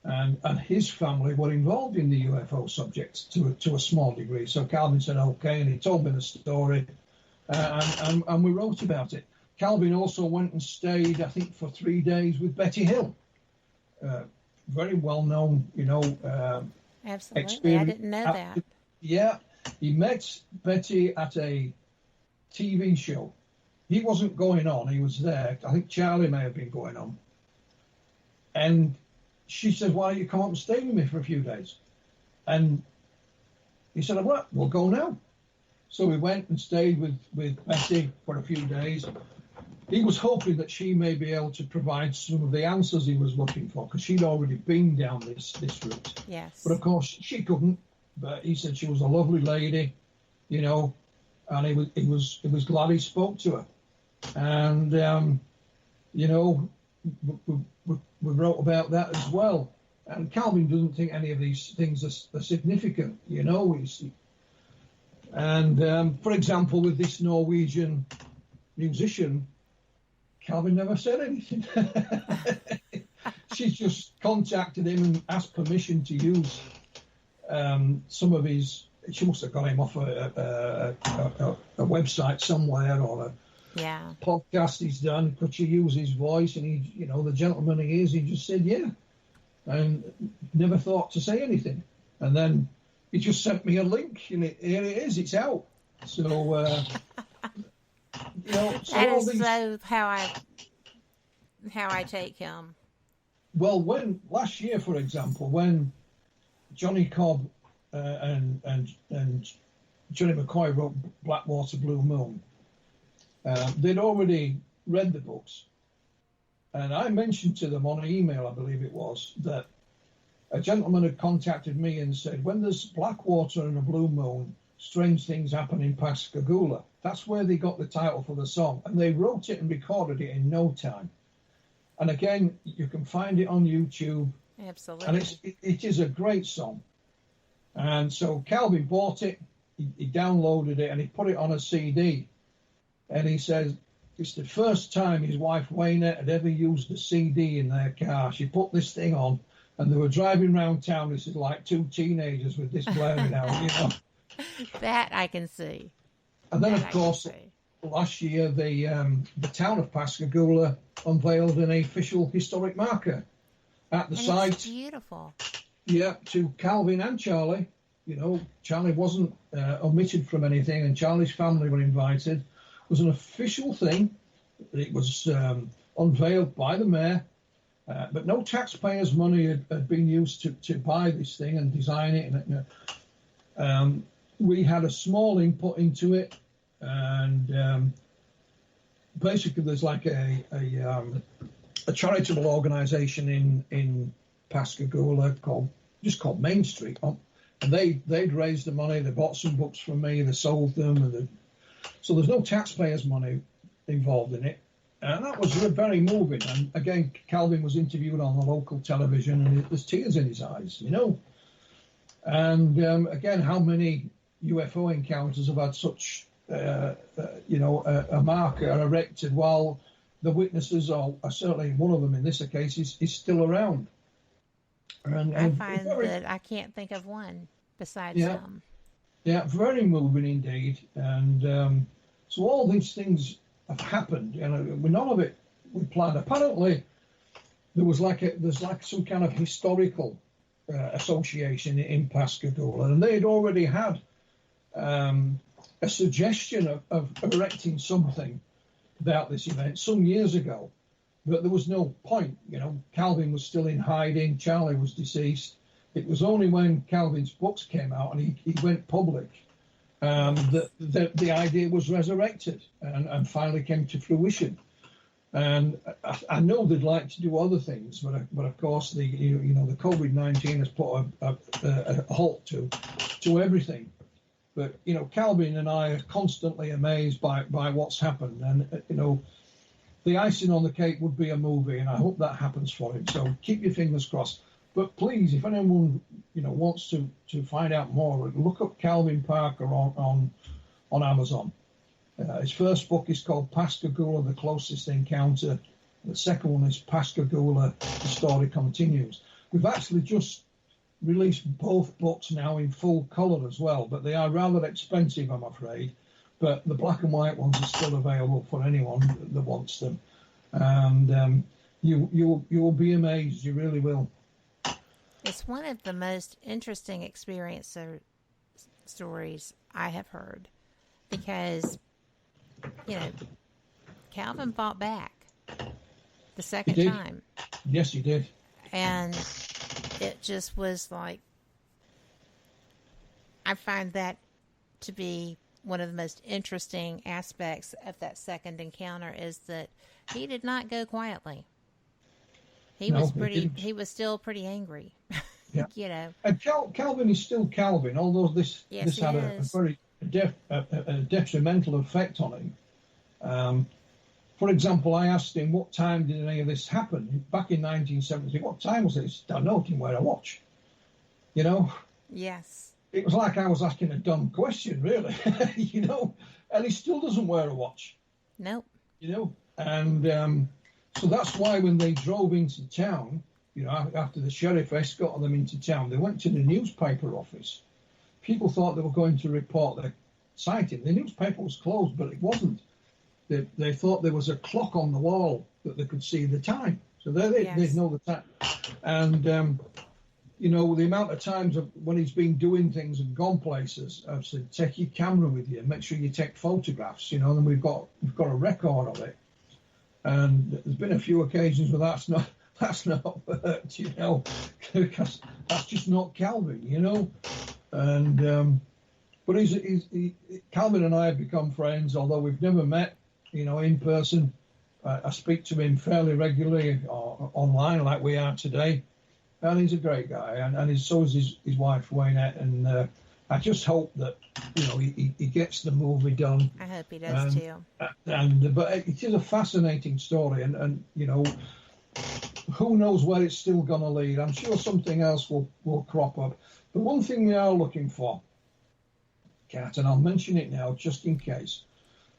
and his family were involved in the UFO subject to a small degree. So Calvin said, okay, and he told me the story, and we wrote about it. Calvin also went and stayed, I think, for 3 days with Betty Hill. Very well-known, Absolutely, I didn't know that. Yeah, he met Betty at a TV show. He wasn't going on, he was there. I think Charlie may have been going on. And she said, why don't you come up and stay with me for a few days? And he said, well, we'll go now. So we went and stayed with Betty for a few days. He was hoping that she may be able to provide some of the answers he was looking for, because she'd already been down this route. Yes. But of course, she couldn't. But he said she was a lovely lady, and he was glad he spoke to her. And, we wrote about that as well. And Calvin doesn't think any of these things are significant, And, for example, with this Norwegian musician, Calvin never said anything. She just contacted him and asked permission to use some of his. She must have got him off a website somewhere or a podcast he's done. Could she use his voice? And he, the gentleman he is, he just said yeah, and never thought to say anything. And then he just sent me a link, and here it is. It's out. So. That is so how I take him. Well, when last year, for example, when Johnny Cobb and Johnny McCoy wrote Blackwater Blue Moon, they'd already read the books, and I mentioned to them on an email, I believe it was, that a gentleman had contacted me and said, when there's Blackwater and a blue moon, strange things happen in Pascagoula. That's where they got the title for the song. And they wrote it and recorded it in no time. And again, you can find it on YouTube. Absolutely. And it is a great song. And so Calvin bought it, he downloaded it, and he put it on a CD. And he says it's the first time his wife, Wayne, had ever used a CD in their car. She put this thing on, and they were driving around town. This is like two teenagers with this blaring out, That I can see. And then, of course, last year, the town of Pascagoula unveiled an official historic marker at the site. It's beautiful. Yeah, to Calvin and Charlie. Charlie wasn't omitted from anything, and Charlie's family were invited. It was an official thing. It was unveiled by the mayor, but no taxpayers' money had been used to buy this thing and design it. And we had a small input into it, and basically there's like a charitable organisation in Pascagoula called Main Street, and they'd raised the money. They bought some books from me, they sold them, and so there's no taxpayers' money involved in it, and that was very moving. And again, Calvin was interviewed on the local television, and there's tears in his eyes, And again, how many UFO encounters have had such, a marker erected while the witnesses are certainly one of them in this case is still around. And I find that I can't think of one besides him. Yeah, very moving indeed. And so all these things have happened, none of it we planned. Apparently, there's some kind of historical association in Pascagoula, and they had already had a suggestion of erecting something about this event some years ago, but there was no point. Calvin was still in hiding, Charlie was deceased. It was only when Calvin's books came out and he went public that the idea was resurrected and finally came to fruition. And I know they'd like to do other things, but of course the COVID-19 has put a halt to everything. But Calvin and I are constantly amazed by what's happened, and the icing on the cake would be a movie, and I hope that happens for him. So keep your fingers crossed. But please, if anyone wants to find out more, look up Calvin Parker on Amazon. His first book is called Pascagoula, The Closest Encounter. The second one is Pascagoula, The Story Continues. We've actually just released both books now in full colour as well, but they are rather expensive, I'm afraid. But the black and white ones are still available for anyone that wants them. And you will be amazed, you really will. It's one of the most interesting experience stories I have heard, because, you know, Calvin fought back the second time. Yes, he did. And it just was like, I find that to be one of the most interesting aspects of that second encounter, is that he did not go quietly. He was still pretty angry. Yeah. You know. And Calvin is still Calvin, although this had a very detrimental effect on him. For example, I asked him, what time did any of this happen? Back in 1970, what time was it? I don't know, didn't wear a watch. You know? Yes. It was like I was asking a dumb question, really. You know? And he still doesn't wear a watch. Nope. You know? And so that's why when they drove into town, you know, after the sheriff escorted them into town, they went to the newspaper office. People thought they were going to report their sighting. The newspaper was closed, but it wasn't. They thought there was a clock on the wall that they could see the time. So they'd know the time. And, you know, the amount of times when he's been doing things and gone places, I've said, take your camera with you, make sure you take photographs, you know, and we've got a record of it. And there's been a few occasions where that's not worked, you know, because that's just not Calvin, you know. And but Calvin and I have become friends, although we've never met, you know, in person. I speak to him fairly regularly online, like we are today, and he's a great guy, and so is his wife Waynette, and I just hope that, you know, he gets the movie done. I hope he does too. But it is a fascinating story, and you know, who knows where it's still going to lead. I'm sure something else will crop up. The one thing we are looking for, Kat, and I'll mention it now just in case.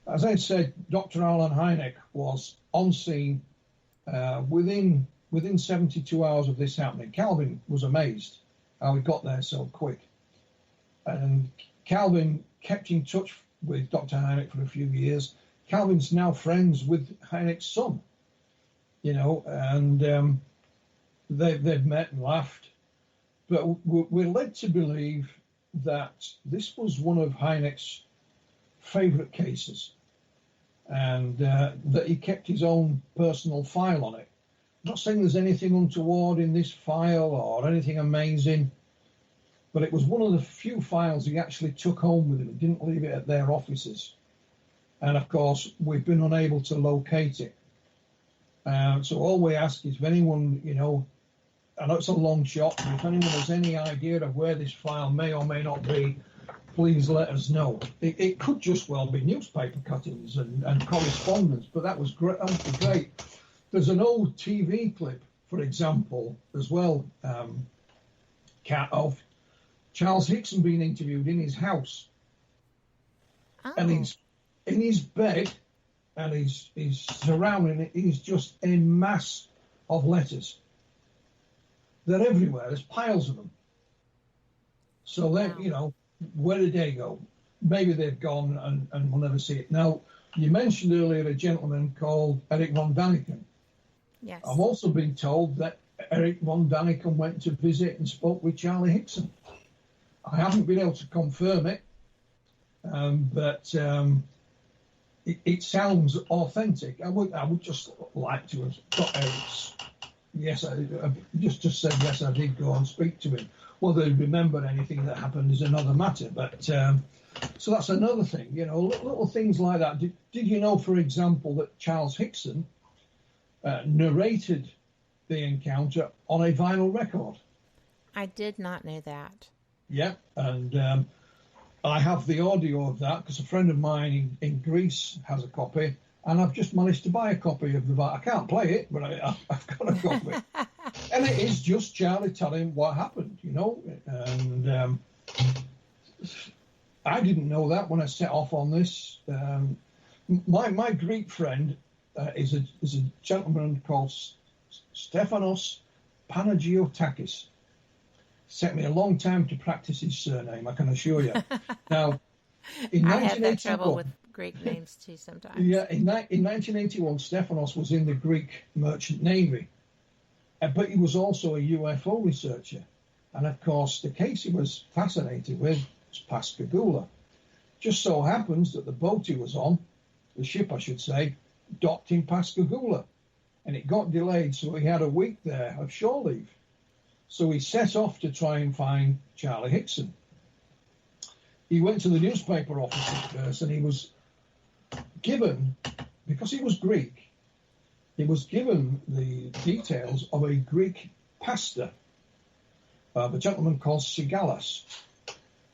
As I said, Dr. Alan Hynek was on scene within 72 hours of this happening. Calvin was amazed how he got there so quick. And Calvin kept in touch with Dr. Hynek for a few years. Calvin's now friends with Hynek's son, you know, and they've met and laughed. But we're led to believe that this was one of Hynek's favourite cases, and that he kept his own personal file on it. I'm not saying there's anything untoward in this file or anything amazing, but it was one of the few files he actually took home with him. He didn't leave it at their offices. And of course, we've been unable to locate it. So all we ask is if anyone, you know, I know it's a long shot, but if anyone has any idea of where this file may or may not be, please let us know. It could just well be newspaper cuttings and correspondence, but that was great. That would be great. There's an old TV clip, for example, as well, Kat, of Charles Hickson being interviewed in his house. Oh. And he's in his bed, and he's surrounding it. He's just a mass of letters. They're everywhere. There's piles of them. So then, you know, where did they go? Maybe they've gone and we'll never see it. Now, you mentioned earlier a gentleman called Eric von Daniken. Yes. I've also been told that Eric von Daniken went to visit and spoke with Charlie Hickson. I haven't been able to confirm it, but it sounds authentic. I would just like to have got Eric's. Yes, I just said yes, I did go and speak to him. Whether he remembered anything that happened is another matter. But so that's another thing, you know, little things like that. Did you know, for example, that Charles Hickson narrated the encounter on a vinyl record? I did not know that. Yeah, and I have the audio of that because a friend of mine in Greece has a copy, and I've just managed to buy a copy of the vinyl. I can't play it, but I've got a copy. And it is just Charlie telling what happened, you know. And I didn't know that when I set off on this. My Greek friend is a gentleman called Stefanos Panagiotakis. Sent me a long time to practice his surname, I can assure you. Now, in I have that 1981, trouble with Greek names too sometimes. Yeah, in 1981, Stefanos was in the Greek Merchant Navy, but he was also a UFO researcher. And of course, the case he was fascinated with was Pascagoula. Just so happens that the boat he was on, the ship I should say, docked in Pascagoula. And it got delayed, so he had a week there of shore leave. So he set off to try and find Charlie Hickson. He went to the newspaper office at first, and he was given, because he was Greek, he was given the details of a Greek pastor, a gentleman called Sigalas.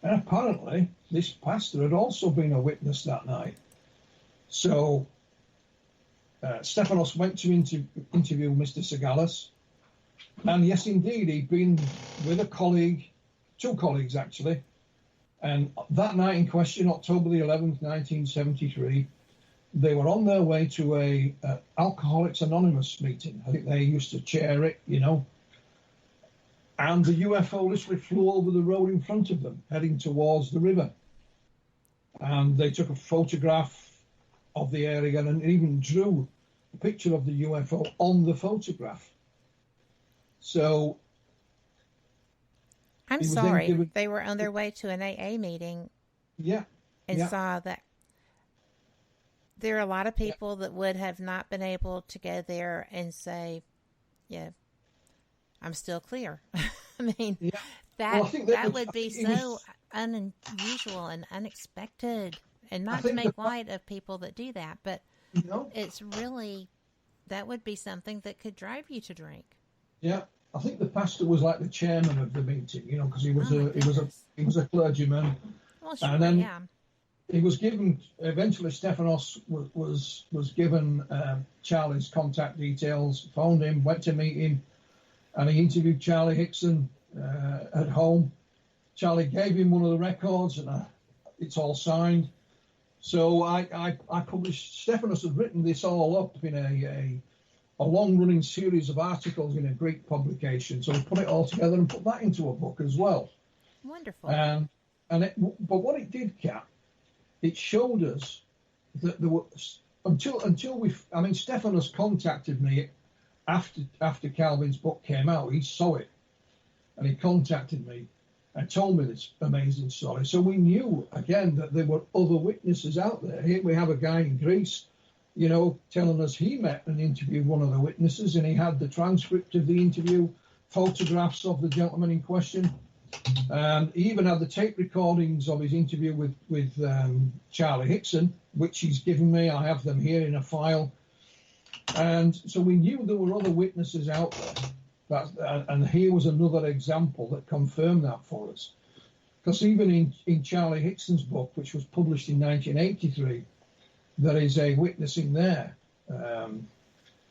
And apparently, this pastor had also been a witness that night. So Stefanos went to interview Mr. Sigalas. And yes, indeed, he'd been with a colleague, two colleagues actually. And that night in question, October the 11th, 1973, they were on their way to a Alcoholics Anonymous meeting. I think they used to chair it, you know. And the UFO literally flew over the road in front of them, heading towards the river. And they took a photograph of the area and even drew a picture of the UFO on the photograph. So I'm sorry, they were on their way to an AA meeting. Yeah. And saw that there are a lot of people that would have not been able to go there and say, yeah, I'm still clear. I mean, that would be so unusual and unexpected, and not to make light of people that do that, but it's really, that would be something that could drive you to drink. Yeah, I think the pastor was like the chairman of the meeting, you know, because he was a clergyman. Well, sure, and then he was given, eventually Stefanos was given Charlie's contact details, phoned him, went to meet him, and he interviewed Charlie Hickson at home. Charlie gave him one of the records, and it's all signed. So I published, Stefanos had written this all up in a long-running series of articles in a Greek publication. So we put it all together and put that into a book as well. Wonderful. But what it did, Kat, it showed us that there was, until we, I mean, Stefanos contacted me after Calvin's book came out. He saw it, and he contacted me and told me this amazing story. So we knew, again, that there were other witnesses out there. Here we have a guy in Greece, you know, telling us he met and interviewed one of the witnesses, and he had the transcript of the interview, photographs of the gentleman in question. He even had the tape recordings of his interview with Charlie Hickson, which he's given me. I have them here in a file. And so we knew there were other witnesses out there. And here was another example that confirmed that for us. Because even in Charlie Hickson's book, which was published in 1983, there is a witness in there.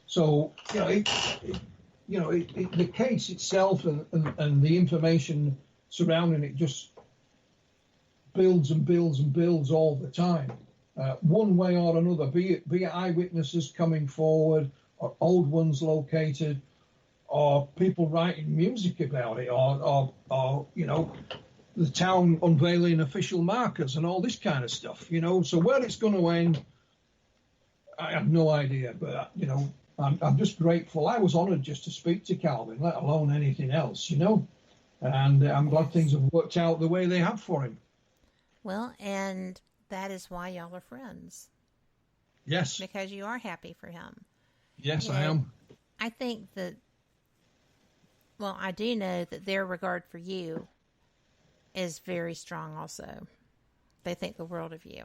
So, you know, the case itself and the information surrounding it just builds and builds and builds all the time. One way or another, be it eyewitnesses coming forward, or old ones located, or people writing music about it, or you know, the town unveiling official markers and all this kind of stuff, you know. So where it's going to end, I have no idea, but, you know, I'm just grateful. I was honoured just to speak to Calvin, let alone anything else, you know. And I'm glad things have worked out the way they have for him. Well, and that is why y'all are friends. Yes. Because you are happy for him. Yes, I am. I think that, well, I do know that their regard for you is very strong also. They think the world of you.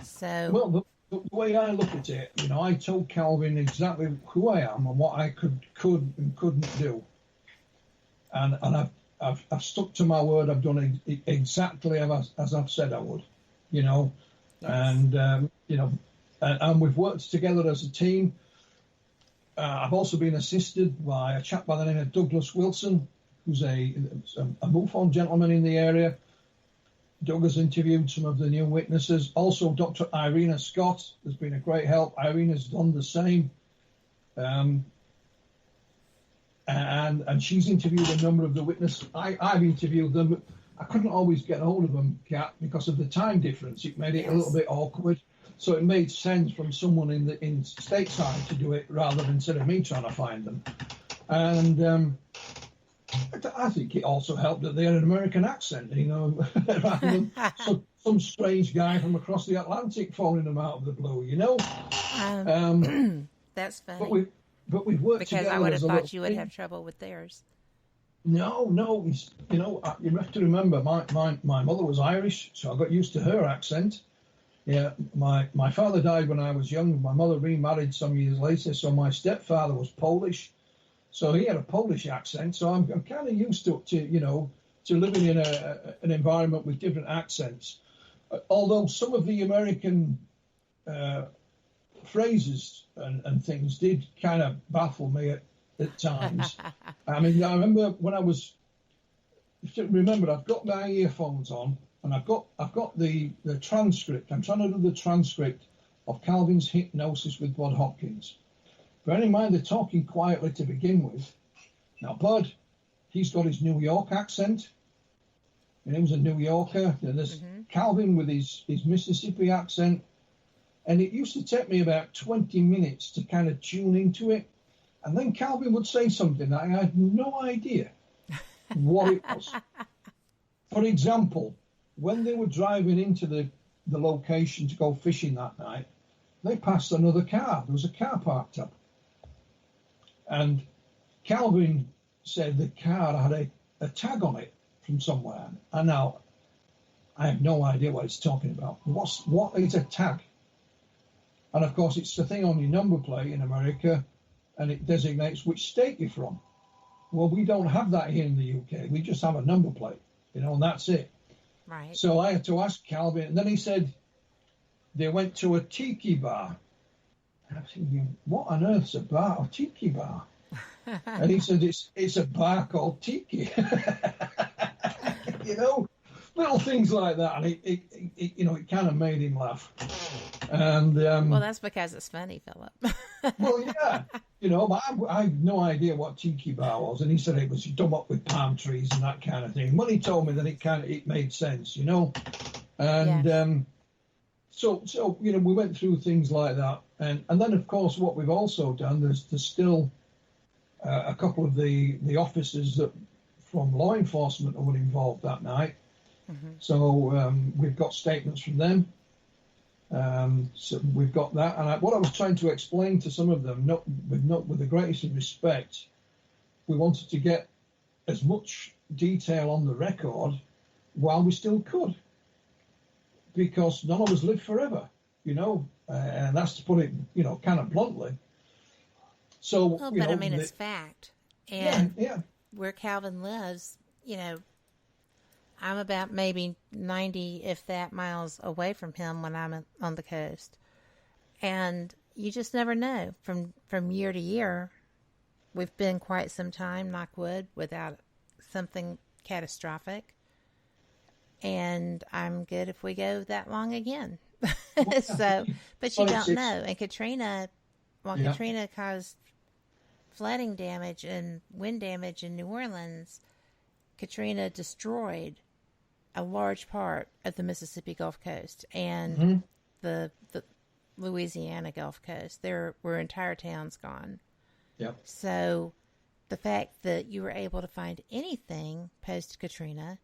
So. Well, the way I look at it, you know, I told Calvin exactly who I am and what I could and couldn't do. And I've stuck to my word. I've done exactly as I've said I would, you know. Yes. And, you know, and we've worked together as a team. I've also been assisted by a chap by the name of Douglas Wilson, who's a MUFON gentleman in the area. Doug has interviewed some of the new witnesses. Also, Dr. Irina Scott has been a great help. Irina's done the same. And and she's interviewed a number of the witnesses. I've interviewed them, but I couldn't always get hold of them, Kat, because of the time difference. It made it a little bit awkward. So it made sense from someone in stateside to do it rather than instead of me trying to find them. And I think it also helped that they had an American accent, you know, rather than some strange guy from across the Atlantic phoning them out of the blue, you know. That's funny. But we've worked together. Because I would have thought you would have trouble with theirs. No, you know, you have to remember, my mother was Irish, so I got used to her accent. Yeah, my father died when I was young. My mother remarried some years later, so my stepfather was Polish, so he had a Polish accent. So I'm kind of used to you know, to living in an environment with different accents. Although some of the American phrases and things did kind of baffle me at times. I mean, I remember when I was. Remember, I've got my earphones on. And I've got the transcript. I'm trying to do the transcript of Calvin's hypnosis with Bud Hopkins. Bear in mind, they're talking quietly to begin with. Now, Bud, he's got his New York accent. And he was a New Yorker. And there's Calvin with his Mississippi accent. And it used to take me about 20 minutes to kind of tune into it. And then Calvin would say something that I had no idea what it was. For example, when they were driving into the location to go fishing that night, they passed another car. There was a car parked up. And Calvin said the car had a tag on it from somewhere. And now, I have no idea what he's talking about. What is a tag? And of course, it's the thing on your number plate in America, and it designates which state you're from. Well, we don't have that here in the UK. We just have a number plate, you know, and that's it. Right. So I had to ask Calvin, and then he said they went to a tiki bar. And I'm thinking, what on earth's a bar, a tiki bar? And he said it's a bar called Tiki. You know, little things like that, and it you know, it kind of made him laugh. And well, that's because it's funny, Philip. Well, yeah, you know, but I had no idea what Tiki Bar was, and he said it was done up with palm trees and that kind of thing. When he told me that, it made sense, you know, and so you know, we went through things like that, and then of course what we've also done, there's still a couple of the officers that from law enforcement who were involved that night. So we've got statements from them. So we've got that, and what I was trying to explain to some of them, not with the greatest respect, we wanted to get as much detail on the record while we still could, because none of us live forever, you know, and that's to put it, you know, kind of bluntly. So, well, but I mean, it's fact, and where Calvin lives, you know, I'm about maybe 90, if that, miles away from him when I'm on the coast. And you just never know. From year to year, we've been quite some time, knock wood, without something catastrophic. And I'm good if we go that long again. So, but you don't know. And Katrina, Katrina caused flooding damage and wind damage in New Orleans, Katrina destroyed a large part of the Mississippi Gulf Coast and the Louisiana Gulf Coast. There were entire towns gone. Yep. So the fact that you were able to find anything post-Katrina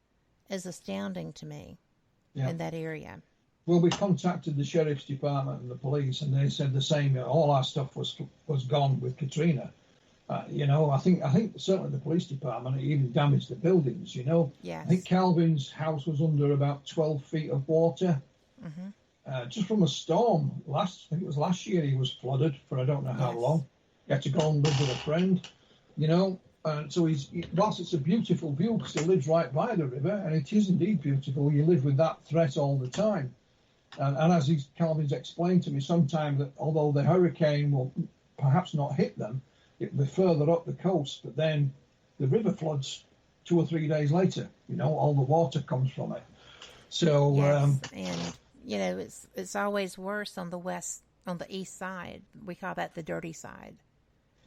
is astounding to me in that area. Well, we contacted the sheriff's department and the police, and they said the same. All our stuff was gone with Katrina. You know, I think certainly the police department even damaged the buildings, you know. Yes. I think Calvin's house was under about 12 feet of water. Just from a storm. I think it was last year he was flooded for I don't know how long. He had to go and live with a friend, you know. So whilst it's a beautiful view because he lives right by the river, and it is indeed beautiful, you live with that threat all the time. And as Calvin's explained to me sometime, that although the hurricane will perhaps not hit them, it'll be further up the coast, but then the river floods 2 or 3 days later. You know, all the water comes from it. So, and you know, it's always worse on the east side. We call that the dirty side.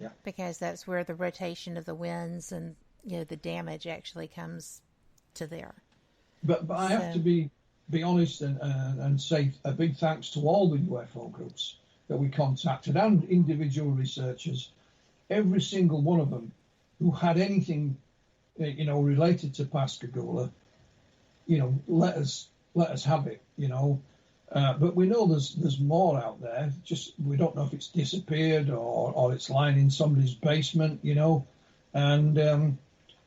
Yeah. Because that's where the rotation of the winds and, the damage actually comes to there. But I have to be honest and say a big thanks to all the UFO groups that we contacted and individual researchers, every single one of them who had anything, related to Pascagoula, let us have it, But we know there's more out there. Just we don't know if it's disappeared or it's lying in somebody's basement, And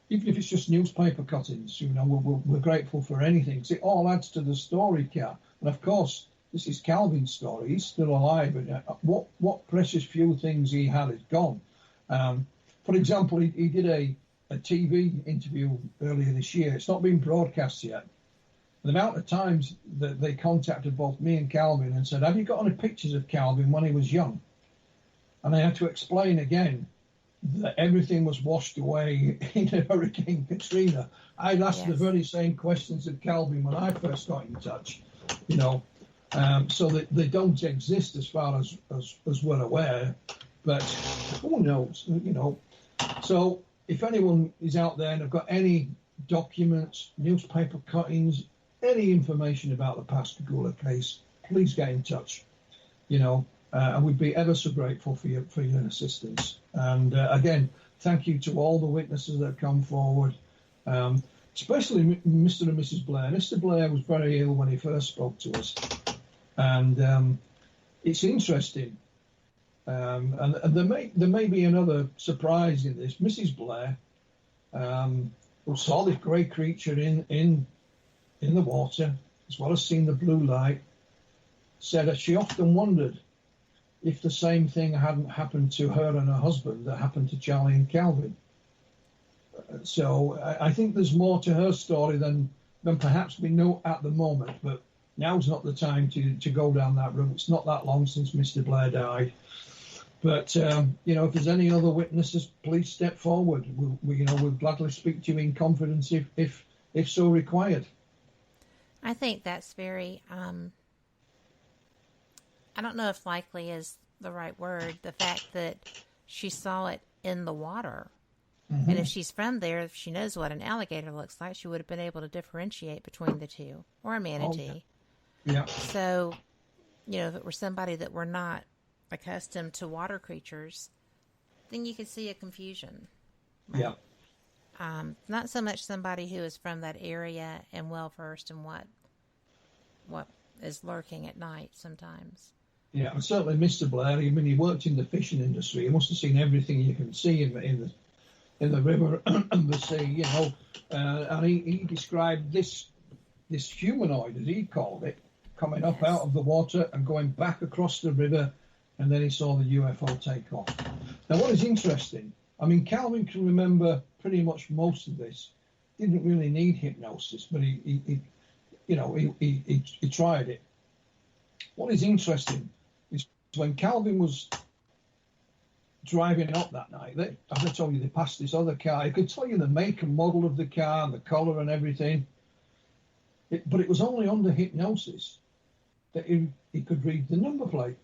even if it's just newspaper cuttings, we're grateful for anything. Because it all adds to the story, Kat. And of course, this is Calvin's story. He's still alive. And what precious few things he had is gone. For example, he did a TV interview earlier this year. It's not been broadcast yet. The amount of times that they contacted both me and Calvin and said, have you got any pictures of Calvin when he was young? And I had to explain again that everything was washed away in Hurricane Katrina. I'd asked the very same questions of Calvin when I first got in touch, so that they don't exist as far as we're aware. But who knows, So if anyone is out there and have got any documents, newspaper cuttings, any information about the Pascagoula case, please get in touch, and we'd be ever so grateful for your assistance. And again, thank you to all the witnesses that have come forward, especially Mr. and Mrs. Blair. Mr. Blair was very ill when he first spoke to us, and it's interesting. And there may be another surprise in this. Mrs. Blair, who saw this grey creature in the water, as well as seeing the blue light, said that she often wondered if the same thing hadn't happened to her and her husband that happened to Charlie and Calvin. So I think there's more to her story than perhaps we know at the moment, but now's not the time to go down that route. It's not that long since Mr. Blair died. But, if there's any other witnesses, please step forward. We'll gladly speak to you in confidence if so required. I think that's very, I don't know if likely is the right word, the fact that she saw it in the water. Mm-hmm. And if she's from there, if she knows what an alligator looks like, she would have been able to differentiate between the two, or a manatee. Oh, yeah. So, if it were somebody that were not accustomed to water creatures, then you could see a confusion. Right? Yeah. Not so much somebody who is from that area and well versed in what is lurking at night sometimes. Yeah, and certainly Mr. Blair. I mean, he worked in the fishing industry. He must have seen everything you can see in the river and the sea, and he described this humanoid, as he called it, coming up out of the water and going back across the river, and then he saw the UFO take off. Now, what is interesting, I mean, Calvin can remember pretty much most of this. Didn't really need hypnosis, but he tried it. What is interesting is when Calvin was driving up that night, as I told you, they passed this other car. He could tell you the make and model of the car and the colour and everything. But it was only under hypnosis that he could read the number plate.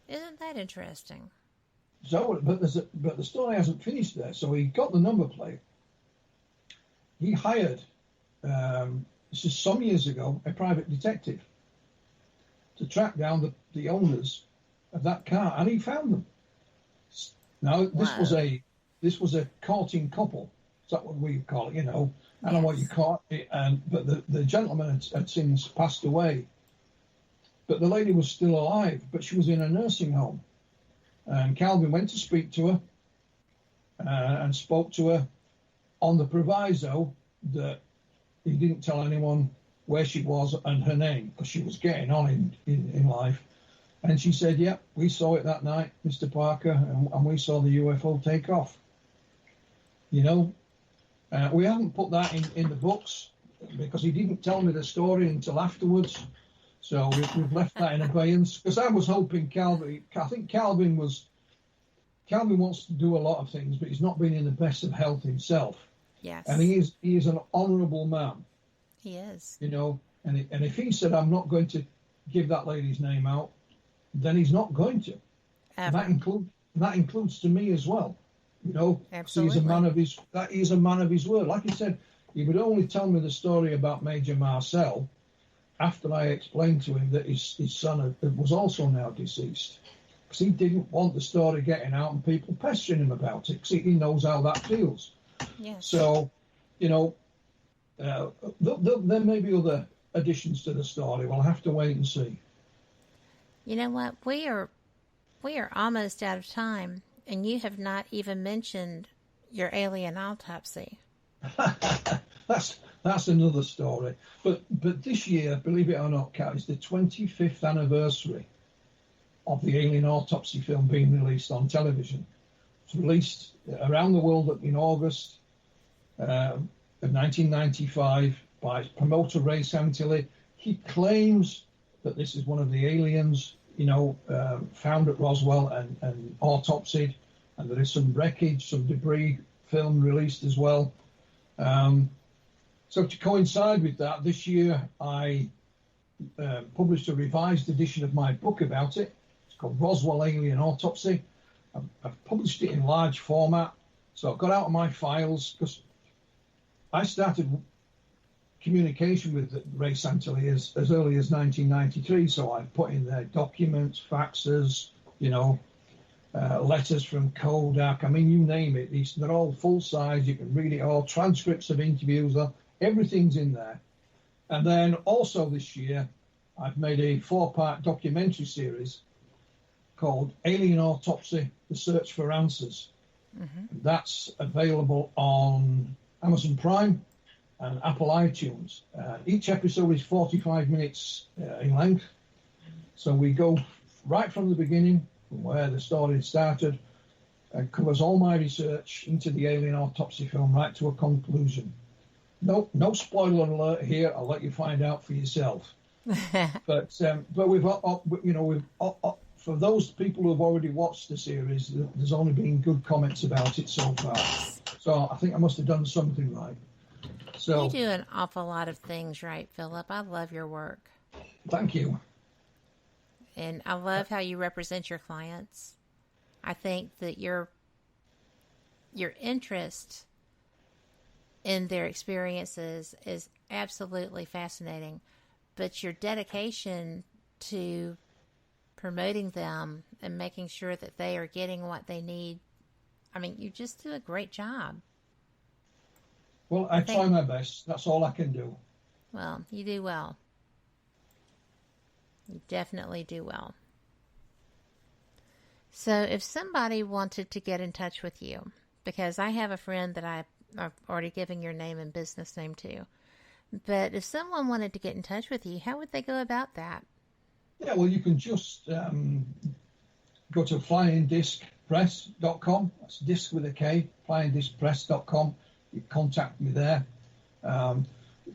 Isn't that interesting? So, but the story hasn't finished there. So he got the number plate. He hired, this is some years ago, a private detective to track down the owners of that car, and he found them. Now, this was a courting couple. Is that what we call it? I don't know what you call it. But the gentleman had since passed away. But the lady was still alive, but she was in a nursing home. And Calvin went to speak to her and spoke to her on the proviso that he didn't tell anyone where she was and her name, because she was getting on in life. And she said, yeah, we saw it that night, Mr. Parker, and we saw the UFO take off. We haven't put that in the books because he didn't tell me the story until afterwards. So we've left that in abeyance, because I was hoping Calvin wants to do a lot of things, but he's not been in the best of health himself. Yes. And he is an honourable man. He is. And if he said, I'm not going to give that lady's name out, then he's not going to. Ever. And that includes to me as well. You know, absolutely. He's a man of his word. Like I said, he would only tell me the story about Major Marcel after I explained to him that his son was also now deceased, because he didn't want the story getting out and people pestering him about it, because he knows how that feels. Yes. So, you know, there may be other additions to the story. We'll have to wait and see. You know what? We are almost out of time, and you have not even mentioned your alien autopsy. That's another story. But this year, believe it or not, Kat, is the 25th anniversary of the alien autopsy film being released on television. It's released around the world in August of 1995 by promoter Ray Santilli. He claims that this is one of the aliens, found at Roswell and autopsied, and there is some wreckage, some debris film released as well. So to coincide with that, this year I published a revised edition of my book about it. It's called Roswell Alien Autopsy. I've published it in large format, so I've got out of my files, because I started communication with Ray Santilli as early as 1993, so I put in their documents, faxes, letters from Kodak. I mean, you name it. They're all full size. You can read it all. Transcripts of interviews. Everything's in there. And then also this year, I've made a 4-part documentary series called Alien Autopsy, The Search for Answers. Mm-hmm. That's available on Amazon Prime and Apple iTunes. Each episode is 45 minutes in length. So we go right from the beginning, from where the story started, and covers all my research into the alien autopsy film right to a conclusion. No spoiler alert here. I'll let you find out for yourself. But we've for those people who have already watched the series, there's only been good comments about it so far. So I think I must have done something right. So you do an awful lot of things right, Philip. I love your work. Thank you. And I love how you represent your clients. I think that your interest in their experiences is absolutely fascinating, but your dedication to promoting them and making sure that they are getting what they need, I mean, you just do a great job. Well, I try my best. That's all I can do. Well, you do well. You definitely do well. So if somebody wanted to get in touch with you, because I have a friend that I've already given your name and business name to, but if someone wanted to get in touch with you, how would they go about that? Yeah, well, you can just go to flyingdiscpress.com. That's disc with a K, flyingdiscpress.com. You contact me there.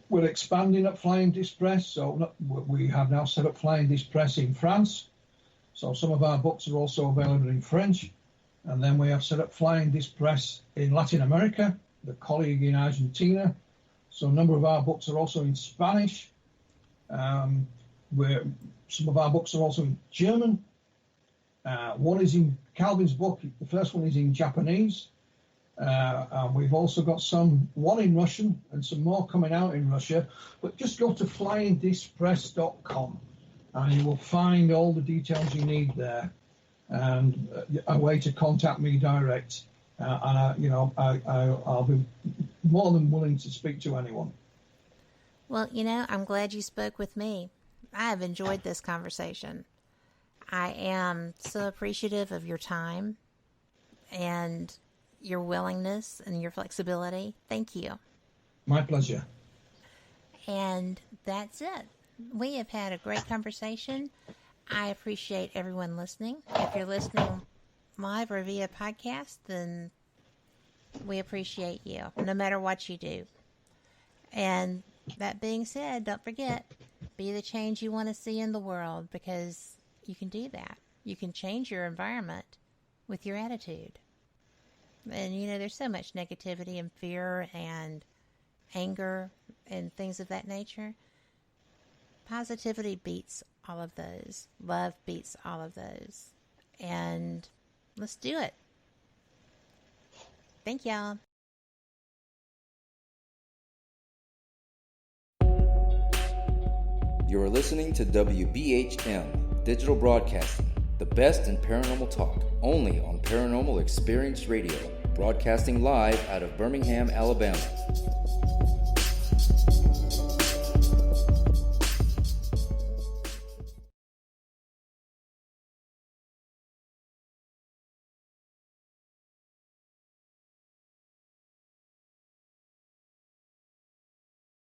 We're expanding at Flying Disc Press, so we have now set up Flying Disc Press in France. So some of our books are also available in French. And then we have set up Flying Disc Press in Latin America, the colleague in Argentina. So a number of our books are also in Spanish. Some of our books are also in German. One is in Calvin's book. The first one is in Japanese. And we've also got one in Russian and some more coming out in Russia. But just go to flyingdiscpress.com and you will find all the details you need there and a way to contact me direct. I'll be more than willing to speak to anyone. Well, I'm glad you spoke with me. I have enjoyed this conversation. I am so appreciative of your time and your willingness and your flexibility. Thank you. My pleasure. And that's it. We have had a great conversation. I appreciate everyone listening. If you're listening live or via podcast, then we appreciate you, no matter what you do. And that being said, don't forget, be the change you want to see in the world, because you can do that. You can change your environment with your attitude. And, there's so much negativity and fear and anger and things of that nature. Positivity beats all of those. Love beats all of those. And Let's do it. Thank y'all. You're listening to WBHM Digital Broadcasting, the best in paranormal talk, only on Paranormal Experience Radio, broadcasting live out of Birmingham, Alabama.